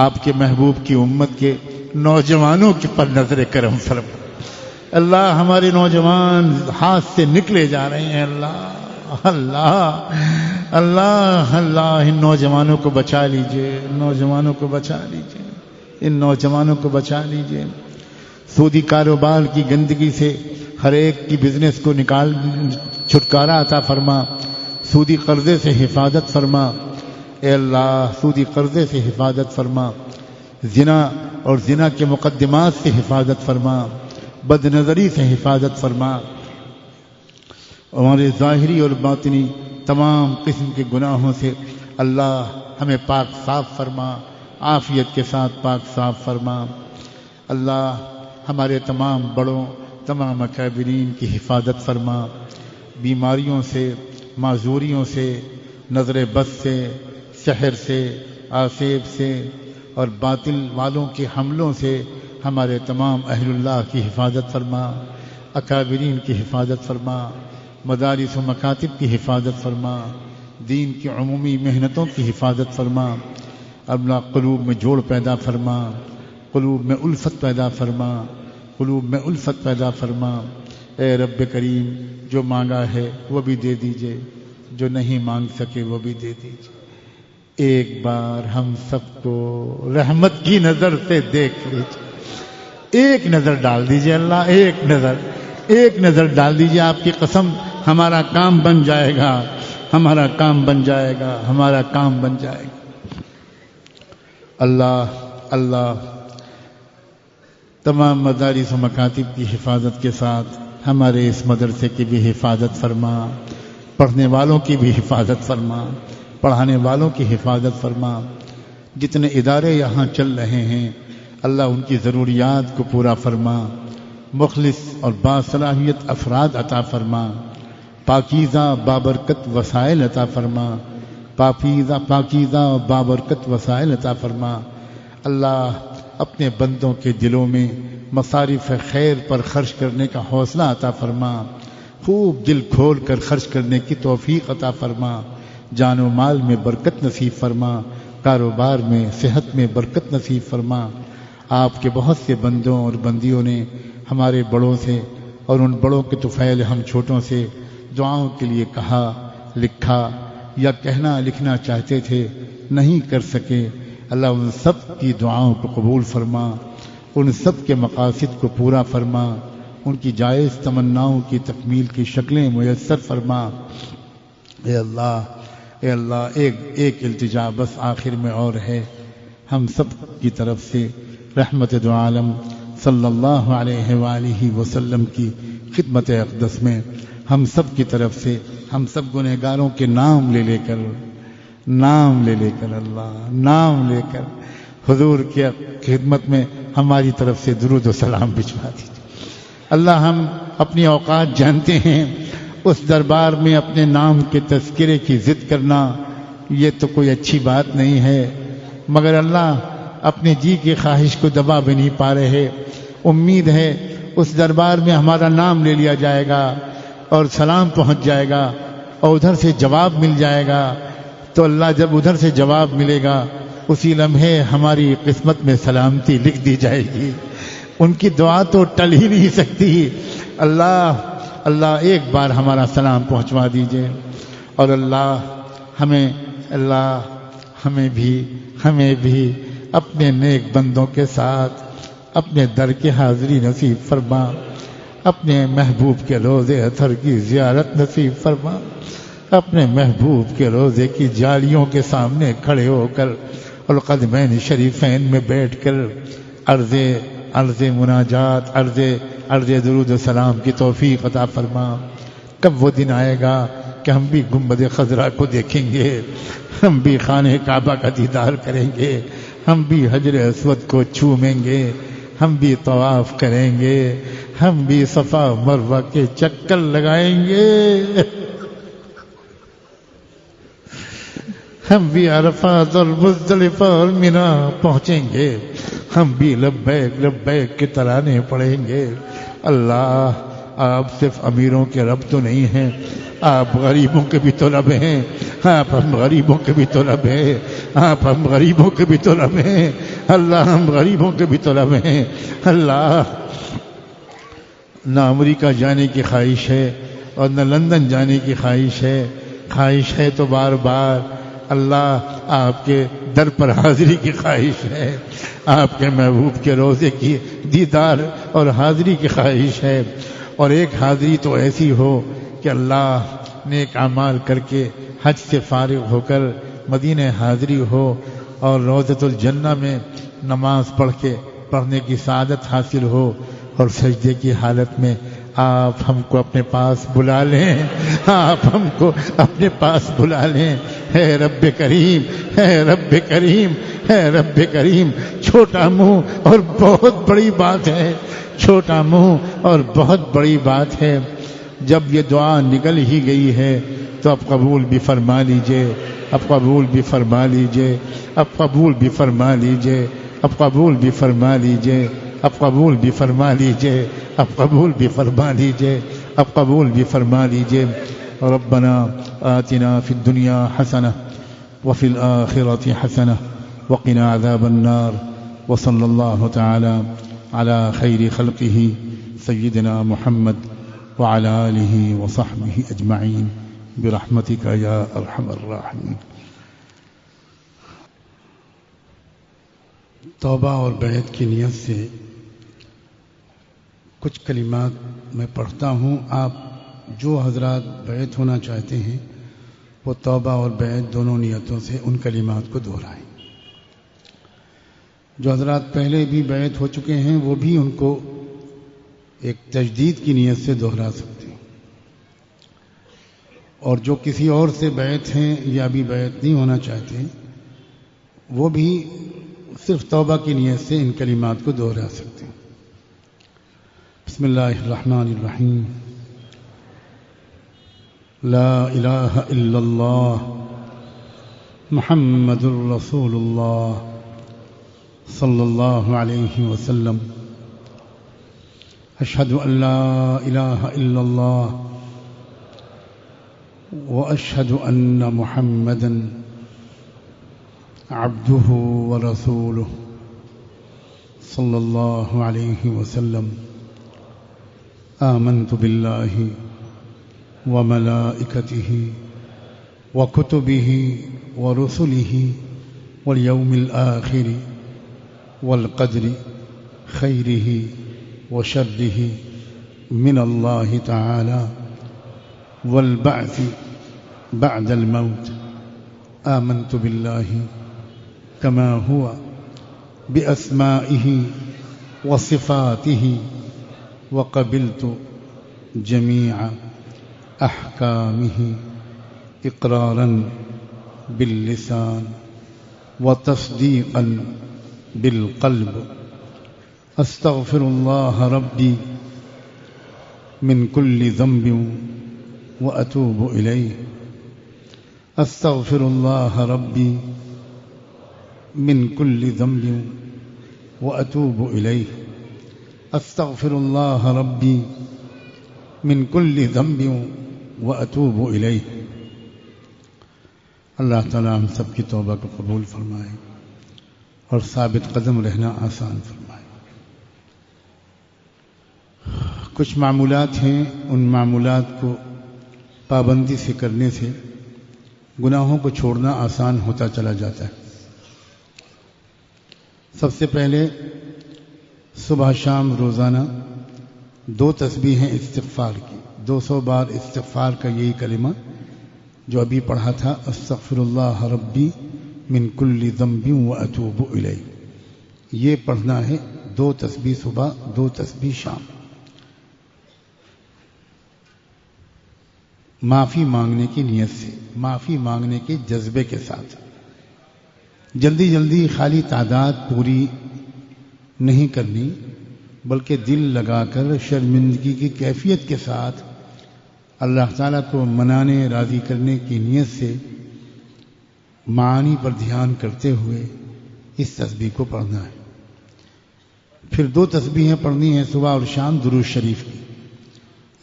آپ کے محبوب کی امت کے نوجوانوں کے پر نظر کرم فرما۔ اللہ ہمارے نوجوان ہاتھ سے نکلے جا رہے ہیں، اللہ ان نوجوانوں کو بچا لیجئے، نوجوانوں کو بچا لیجئے، ان نوجوانوں کو بچا لیجئے۔ سودی کاروبار کی گندگی سے ہر ایک کی بزنس کو چھٹکارا عطا فرما، سودی قرضے سے حفاظت فرما اے اللہ، سودی قرضے سے حفاظت فرما، زنا اور زنا کے مقدمات سے حفاظت فرما، بد نظری سے حفاظت فرما، ہمارے ظاہری اور باطنی تمام قسم کے گناہوں سے اللہ ہمیں پاک صاف فرما، عافیت کے ساتھ پاک صاف فرما۔ اللہ ہمارے تمام بڑوں، تمام اکابرین کی حفاظت فرما، بیماریوں سے، معذوریوں سے، نظر بد سے، سحر سے، آسیب سے اور باطل والوں کے حملوں سے ہمارے تمام اہل اللہ کی حفاظت فرما، اکابرین کی حفاظت فرما، مدارس و مکاتب کی حفاظت فرما، دین کی عمومی محنتوں کی حفاظت فرما۔ اللہ قلوب میں جوڑ پیدا فرما، قلوب میں الفت پیدا فرما، قلوب میں الفت پیدا فرما۔ اے رب کریم، جو مانگا ہے وہ بھی دے دیجئے، جو نہیں مانگ سکے وہ بھی دے دیجئے۔ ایک بار ہم سب کو رحمت کی نظر سے دیکھ لیجئے، ایک نظر ڈال دیجئے اللہ، ایک نظر ڈال دیجئے، آپ کی قسم ہمارا کام بن جائے گا، ہمارا کام بن جائے گا، ہمارا کام بن جائے گا۔ اللہ تمام مدارس و مکاتب کی حفاظت کے ساتھ ہمارے اس مدرسے کی بھی حفاظت فرما، پڑھنے والوں کی بھی حفاظت فرما، پڑھانے والوں کی حفاظت فرما۔ جتنے ادارے یہاں چل رہے ہیں اللہ ان کی ضروریات کو پورا فرما، مخلص اور باصلاحیت افراد عطا فرما، پاکیزہ بابرکت وسائل عطا فرما، پاکیزہ اور بابرکت وسائل عطا فرما۔ اللہ اپنے بندوں کے دلوں میں مصارف خیر پر خرچ کرنے کا حوصلہ عطا فرما، خوب دل کھول کر خرچ کرنے کی توفیق عطا فرما، جان و مال میں برکت نصیب فرما، کاروبار میں، صحت میں برکت نصیب فرما۔ آپ کے بہت سے بندوں اور بندیوں نے ہمارے بڑوں سے اور ان بڑوں کے طفیل ہم چھوٹوں سے دعاؤں کے لیے کہا، لکھا یا کہنا لکھنا چاہتے تھے، نہیں کر سکے۔ اللہ ان سب کی دعاؤں کو قبول فرما، ان سب کے مقاصد کو پورا فرما، ان کی جائز تمناؤں کی تکمیل کی شکلیں میسر فرما۔ اے اللہ ایک التجا بس آخر میں اور ہے، ہم سب کی طرف سے رحمت دو عالم صلی اللہ علیہ وآلہ وسلم کی خدمت اقدس میں ہم سب کی طرف سے، ہم سب گنہگاروں کے نام لے کر اللہ نام لے کر حضور کی خدمت میں ہماری طرف سے درود و سلام بھجوا دیجیے۔ اللہ ہم اپنی اوقات جانتے ہیں، اس دربار میں اپنے نام کے تذکرے کی ضد کرنا یہ تو کوئی اچھی بات نہیں ہے، مگر اللہ اپنے جی کی خواہش کو دبا بھی نہیں پا رہے۔ امید ہے اس دربار میں ہمارا نام لے لیا جائے گا اور سلام پہنچ جائے گا اور ادھر سے جواب مل جائے گا، تو اللہ جب ادھر سے جواب ملے گا اسی لمحے ہماری قسمت میں سلامتی لکھ دی جائے گی، ان کی دعا تو ٹل ہی نہیں سکتی۔ اللہ ایک بار ہمارا سلام پہنچوا دیجئے، اور اللہ ہمیں بھی اپنے نیک بندوں کے ساتھ اپنے در کی حاضری نصیب فرما، اپنے محبوب کے روضے اطہر کی زیارت نصیب فرما، اپنے محبوب کے روضے کی جالیوں کے سامنے کھڑے ہو کر اور قدمین شریفین میں بیٹھ کر عرض مناجات، عرض درود و سلام کی توفیق عطا فرما۔ کب وہ دن آئے گا کہ ہم بھی گنبد خضرا کو دیکھیں گے، ہم بھی خانہ کعبہ کا دیدار کریں گے، ہم بھی حجر اسود کو چومیں گے، ہم بھی طواف کریں گے، ہم بھی صفا مروہ کے چکر لگائیں گے، ہم بھی عرفات اور مزدلفہ اور مینا پہنچیں گے، ہم بھی لبیک لبیک کے ترانے پڑھیں گے۔ اللہ آپ صرف امیروں کے رب تو نہیں ہیں، آپ غریبوں کے بھی تو رب ہیں، آپ ہم غریبوں کے بھی تو رب ہیں، آپ ہم غریبوں کے بھی تو رب ہیں، اللہ ہم غریبوں کے بھی تو رب ہیں۔ اللہ نہ امریکہ جانے کی خواہش ہے اور نہ لندن جانے کی خواہش ہے تو بار بار اللہ آپ کے در پر حاضری کی خواہش ہے، آپ کے محبوب کے روضے کی دیدار اور حاضری کی خواہش ہے، اور ایک حاضری تو ایسی ہو کہ اللہ نیک اعمال کر کے حج سے فارغ ہو کر مدینہ حاضری ہو اور روضۃ الجنہ میں نماز پڑھنے کی سعادت حاصل ہو، اور سجدے کی حالت میں آپ ہم کو اپنے پاس بلا لیں، آپ ہم کو اپنے پاس بلا لیں۔ ہے رب کریم، ہے رب کریم، ہے رب کریم۔ چھوٹا منہ اور بہت بڑی بات ہے، چھوٹا منہ اور بہت بڑی بات ہے۔ جب یہ دعا نکل ہی گئی ہے تو اب قبول بھی فرما لیجئے، اب قبول بھی فرما لیجئے، اب قبول بھی فرما لیجئے، اب قبول بھی فرما لیجئے، اب قبول بھی فرما لیجئے، اب قبول بھی فرما لیجئے، اب قبول بھی فرما لیجئے۔ ربنا آتنا فی الدنیا حسنہ وفی الآخرة حسنہ وقنا عذاب النار، وصلی اللہ تعالی علی خیر خلقہ سیدنا محمد وعلى آلہ وصحبہ اجمعین برحمتک یا ارحم الراحمین۔ توبہ اور بیعت کی نیت سے کچھ کلمات میں پڑھتا ہوں، آپ جو حضرات بیعت ہونا چاہتے ہیں وہ توبہ اور بیعت دونوں نیتوں سے ان کلمات کو دہرائیں۔ جو حضرات پہلے بھی بیعت ہو چکے ہیں وہ بھی ان کو ایک تجدید کی نیت سے دہرا سکتے ہیں، اور جو کسی اور سے بیعت ہیں یا ابھی بیعت نہیں ہونا چاہتے وہ بھی صرف توبہ کی نیت سے ان کلمات کو دہرا سکتے ہیں۔ بسم اللہ الرحمن الرحیم۔ لا الہ الا اللہ محمد الرسول اللہ صلی اللہ علیہ وسلم۔ اشہد ان لا الہ الا اللہ واشہد ان محمدا عبدہ ورسولہ صلی اللہ علیہ وسلم۔ آمنت باللہ وملائکتہ وکتبہ ورسلہ والیوم الآخر والقدر خیرہ وشرہ من اللہ تعالی والبعث بعد الموت۔ آمنت باللہ كما هو بأسمائه وصفاته وقبلت جميع أحكامه إقرارا باللسان وتصديقا بالقلب۔ أستغفر الله ربي من كل ذنب وأتوب إليه۔ أستغفر الله ربي من كل ذنب وأتوب إليه۔ أستغفر الله ربي من كل ذنب وأتوب إليه۔ اللہ تعالیٰ ہم سب کی توبہ کو قبول فرمائے اور ثابت قدم رہنا آسان فرمائے۔ کچھ معمولات ہیں، ان معمولات کو پابندی سے کرنے سے گناہوں کو چھوڑنا آسان ہوتا چلا جاتا ہے۔ سب سے پہلے صبح شام روزانہ 2 تسبیحیں استغفار کی، 200 بار استغفار کا یہی کلمہ جو ابھی پڑھا تھا، استغفر اللہ ربی من کل ذنب واتوب الیہ، یہ پڑھنا ہے 2 تسبیح صبح 2 تسبیح شام۔ معافی مانگنے کی نیت سے، معافی مانگنے کے جذبے کے ساتھ، جلدی جلدی خالی تعداد پوری نہیں کرنی، بلکہ دل لگا کر شرمندگی کی کیفیت کے ساتھ اللہ تعالیٰ کو منانے راضی کرنے کی نیت سے معانی پر دھیان کرتے ہوئے اس تسبیح کو پڑھنا ہے۔ پھر 2 تسبیحیں پڑھنی ہیں صبح اور شام درود شریف کی۔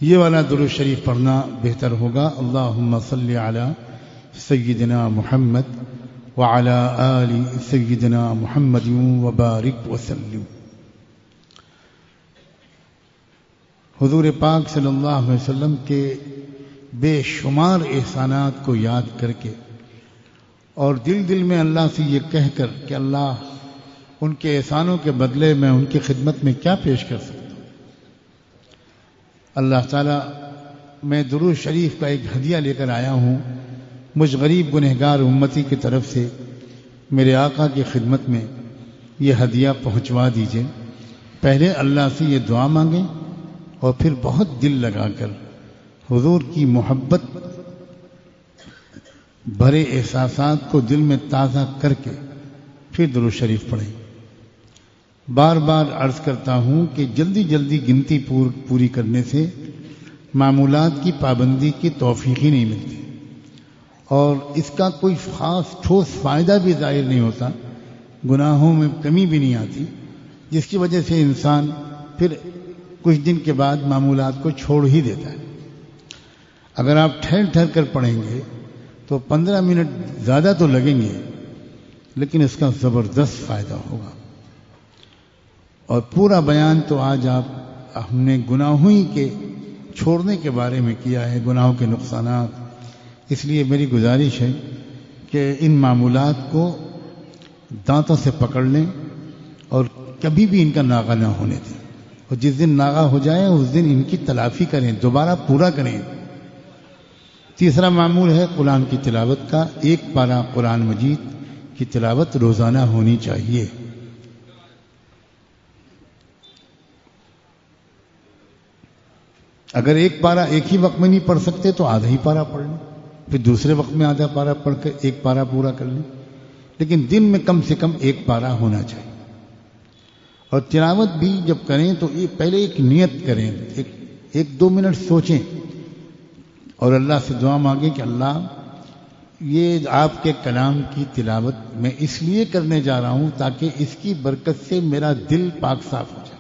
یہ والا درود شریف پڑھنا بہتر ہوگا، اللہم صلی علی سیدنا محمد وعلی آل سیدنا محمد وبارک وسلم۔ حضور پاک صلی اللہ علیہ وسلم کے بے شمار احسانات کو یاد کر کے اور دل دل میں اللہ سے یہ کہہ کر کہ اللہ ان کے احسانوں کے بدلے میں ان کی خدمت میں کیا پیش کر سکتا ہوں، اللہ تعالیٰ میں درود شریف کا ایک ہدیہ لے کر آیا ہوں مجھ غریب گنہگار امتی کی طرف سے میرے آقا کی خدمت میں یہ ہدیہ پہنچوا دیجئے. پہلے اللہ سے یہ دعا مانگیں اور پھر بہت دل لگا کر حضور کی محبت بھرے احساسات کو دل میں تازہ کر کے پھر درود شریف پڑھیں. بار بار عرض کرتا ہوں کہ جلدی جلدی گنتی پوری کرنے سے معمولات کی پابندی کی توفیق ہی نہیں ملتی اور اس کا کوئی خاص ٹھوس فائدہ بھی ظاہر نہیں ہوتا، گناہوں میں کمی بھی نہیں آتی، جس کی وجہ سے انسان پھر کچھ دن کے بعد معمولات کو چھوڑ ہی دیتا ہے. اگر آپ ٹھہر ٹھہر کر پڑھیں گے تو 15 منٹ زیادہ تو لگیں گے لیکن اس کا زبردست فائدہ ہوگا. اور پورا بیان تو آج ہم نے گناہوں ہی کے چھوڑنے کے بارے میں کیا ہے، گناہوں کے نقصانات. اس لیے میری گزارش ہے کہ ان معمولات کو دانتوں سے پکڑ لیں اور کبھی بھی ان کا ناغہ نہ ہونے دیں، اور جس دن ناغہ ہو جائے اس دن ان کی تلافی کریں، دوبارہ پورا کریں. تیسرا معمول ہے قرآن کی تلاوت کا. 1 پارہ قرآن مجید کی تلاوت روزانہ ہونی چاہیے. اگر 1 پارہ ایک ہی وقت میں نہیں پڑھ سکتے تو آدھا ہی پارہ پڑھ لیں، پھر دوسرے وقت میں آدھا پارہ پڑھ کر 1 پارہ پورا کر لیں، لیکن دن میں کم سے کم 1 پارہ ہونا چاہیے. اور تلاوت بھی جب کریں تو پہلے ایک نیت کریں، 1-2 منٹ سوچیں اور اللہ سے دعا مانگیں کہ اللہ یہ آپ کے کلام کی تلاوت میں اس لیے کرنے جا رہا ہوں تاکہ اس کی برکت سے میرا دل پاک صاف ہو جائے.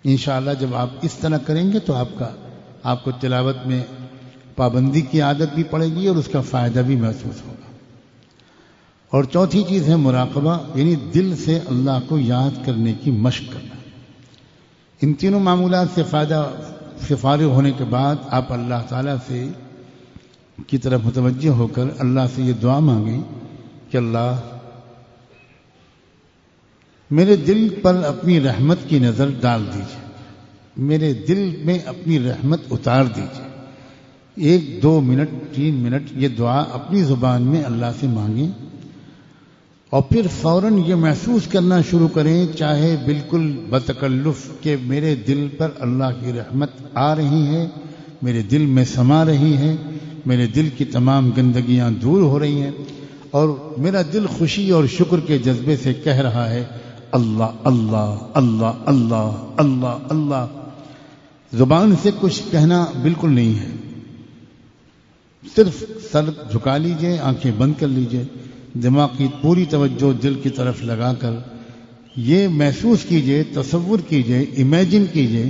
انشاءاللہ جب آپ اس طرح کریں گے تو آپ کو تلاوت میں پابندی کی عادت بھی پڑے گی اور اس کا فائدہ بھی محسوس ہوگا. اور چوتھی چیز ہے مراقبہ، یعنی دل سے اللہ کو یاد کرنے کی مشق کرنا. ان تینوں معمولات سے فارغ ہونے کے بعد آپ اللہ تعالیٰ سے کی طرف متوجہ ہو کر اللہ سے یہ دعا مانگیں کہ اللہ میرے دل پر اپنی رحمت کی نظر ڈال دیجیے، میرے دل میں اپنی رحمت اتار دیجیے. 1-2 منٹ 3 منٹ یہ دعا اپنی زبان میں اللہ سے مانگیں اور پھر فوراً یہ محسوس کرنا شروع کریں، چاہے بالکل بتکلف، کہ میرے دل پر اللہ کی رحمت آ رہی ہے، میرے دل میں سما رہی ہے، میرے دل کی تمام گندگیاں دور ہو رہی ہیں اور میرا دل خوشی اور شکر کے جذبے سے کہہ رہا ہے اللہ اللہ اللہ اللہ اللہ اللہ. زبان سے کچھ کہنا بالکل نہیں ہے، صرف سر جھکا لیجئے، آنکھیں بند کر لیجئے، دماغ کی پوری توجہ دل کی طرف لگا کر یہ محسوس کیجئے، تصور کیجئے، امیجن کیجئے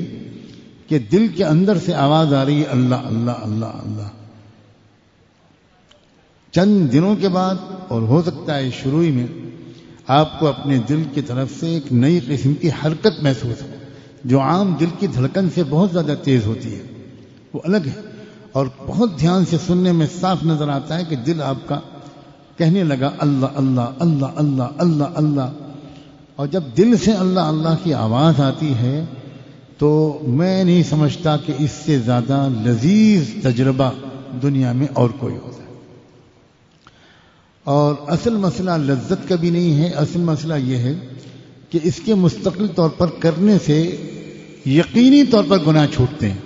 کہ دل کے اندر سے آواز آ رہی ہے اللہ اللہ اللہ اللہ. چند دنوں کے بعد، اور ہو سکتا ہے شروع میں، آپ کو اپنے دل کی طرف سے ایک نئی قسم کی حرکت محسوس ہو جو عام دل کی دھڑکن سے بہت زیادہ تیز ہوتی ہے، وہ الگ ہے اور بہت دھیان سے سننے میں صاف نظر آتا ہے کہ دل آپ کا کہنے لگا اللہ اللہ اللہ اللہ اللہ اللہ. اور جب دل سے اللہ اللہ کی آواز آتی ہے تو میں نہیں سمجھتا کہ اس سے زیادہ لذیذ تجربہ دنیا میں اور کوئی ہوتا ہے. اور اصل مسئلہ لذت کا بھی نہیں ہے، اصل مسئلہ یہ ہے کہ اس کے مستقل طور پر کرنے سے یقینی طور پر گناہ چھوٹتے ہیں.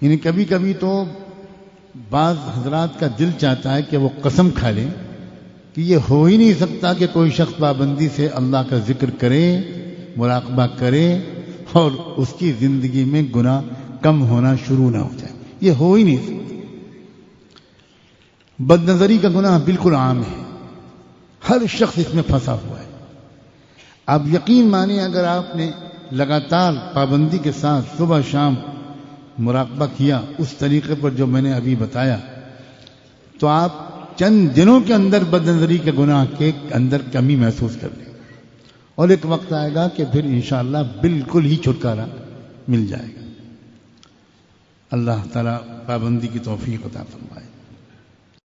یعنی کبھی کبھی تو بعض حضرات کا دل چاہتا ہے کہ وہ قسم کھا لیں کہ یہ ہو ہی نہیں سکتا کہ کوئی شخص پابندی سے اللہ کا ذکر کرے، مراقبہ کرے اور اس کی زندگی میں گناہ کم ہونا شروع نہ ہو جائے. یہ ہو ہی نہیں سکتا. بد نظری کا گناہ بالکل عام ہے، ہر شخص اس میں پھنسا ہوا ہے. آپ یقین مانیں اگر آپ نے لگاتار پابندی کے ساتھ صبح شام مراقبہ کیا اس طریقے پر جو میں نے ابھی بتایا تو آپ چند دنوں کے اندر بد نظری کے گناہ کے اندر کمی محسوس کر لیں اور ایک وقت آئے گا کہ پھر انشاءاللہ بالکل ہی چھٹکارا مل جائے گا. اللہ تعالیٰ پابندی کی توفیق عطا فرمائے.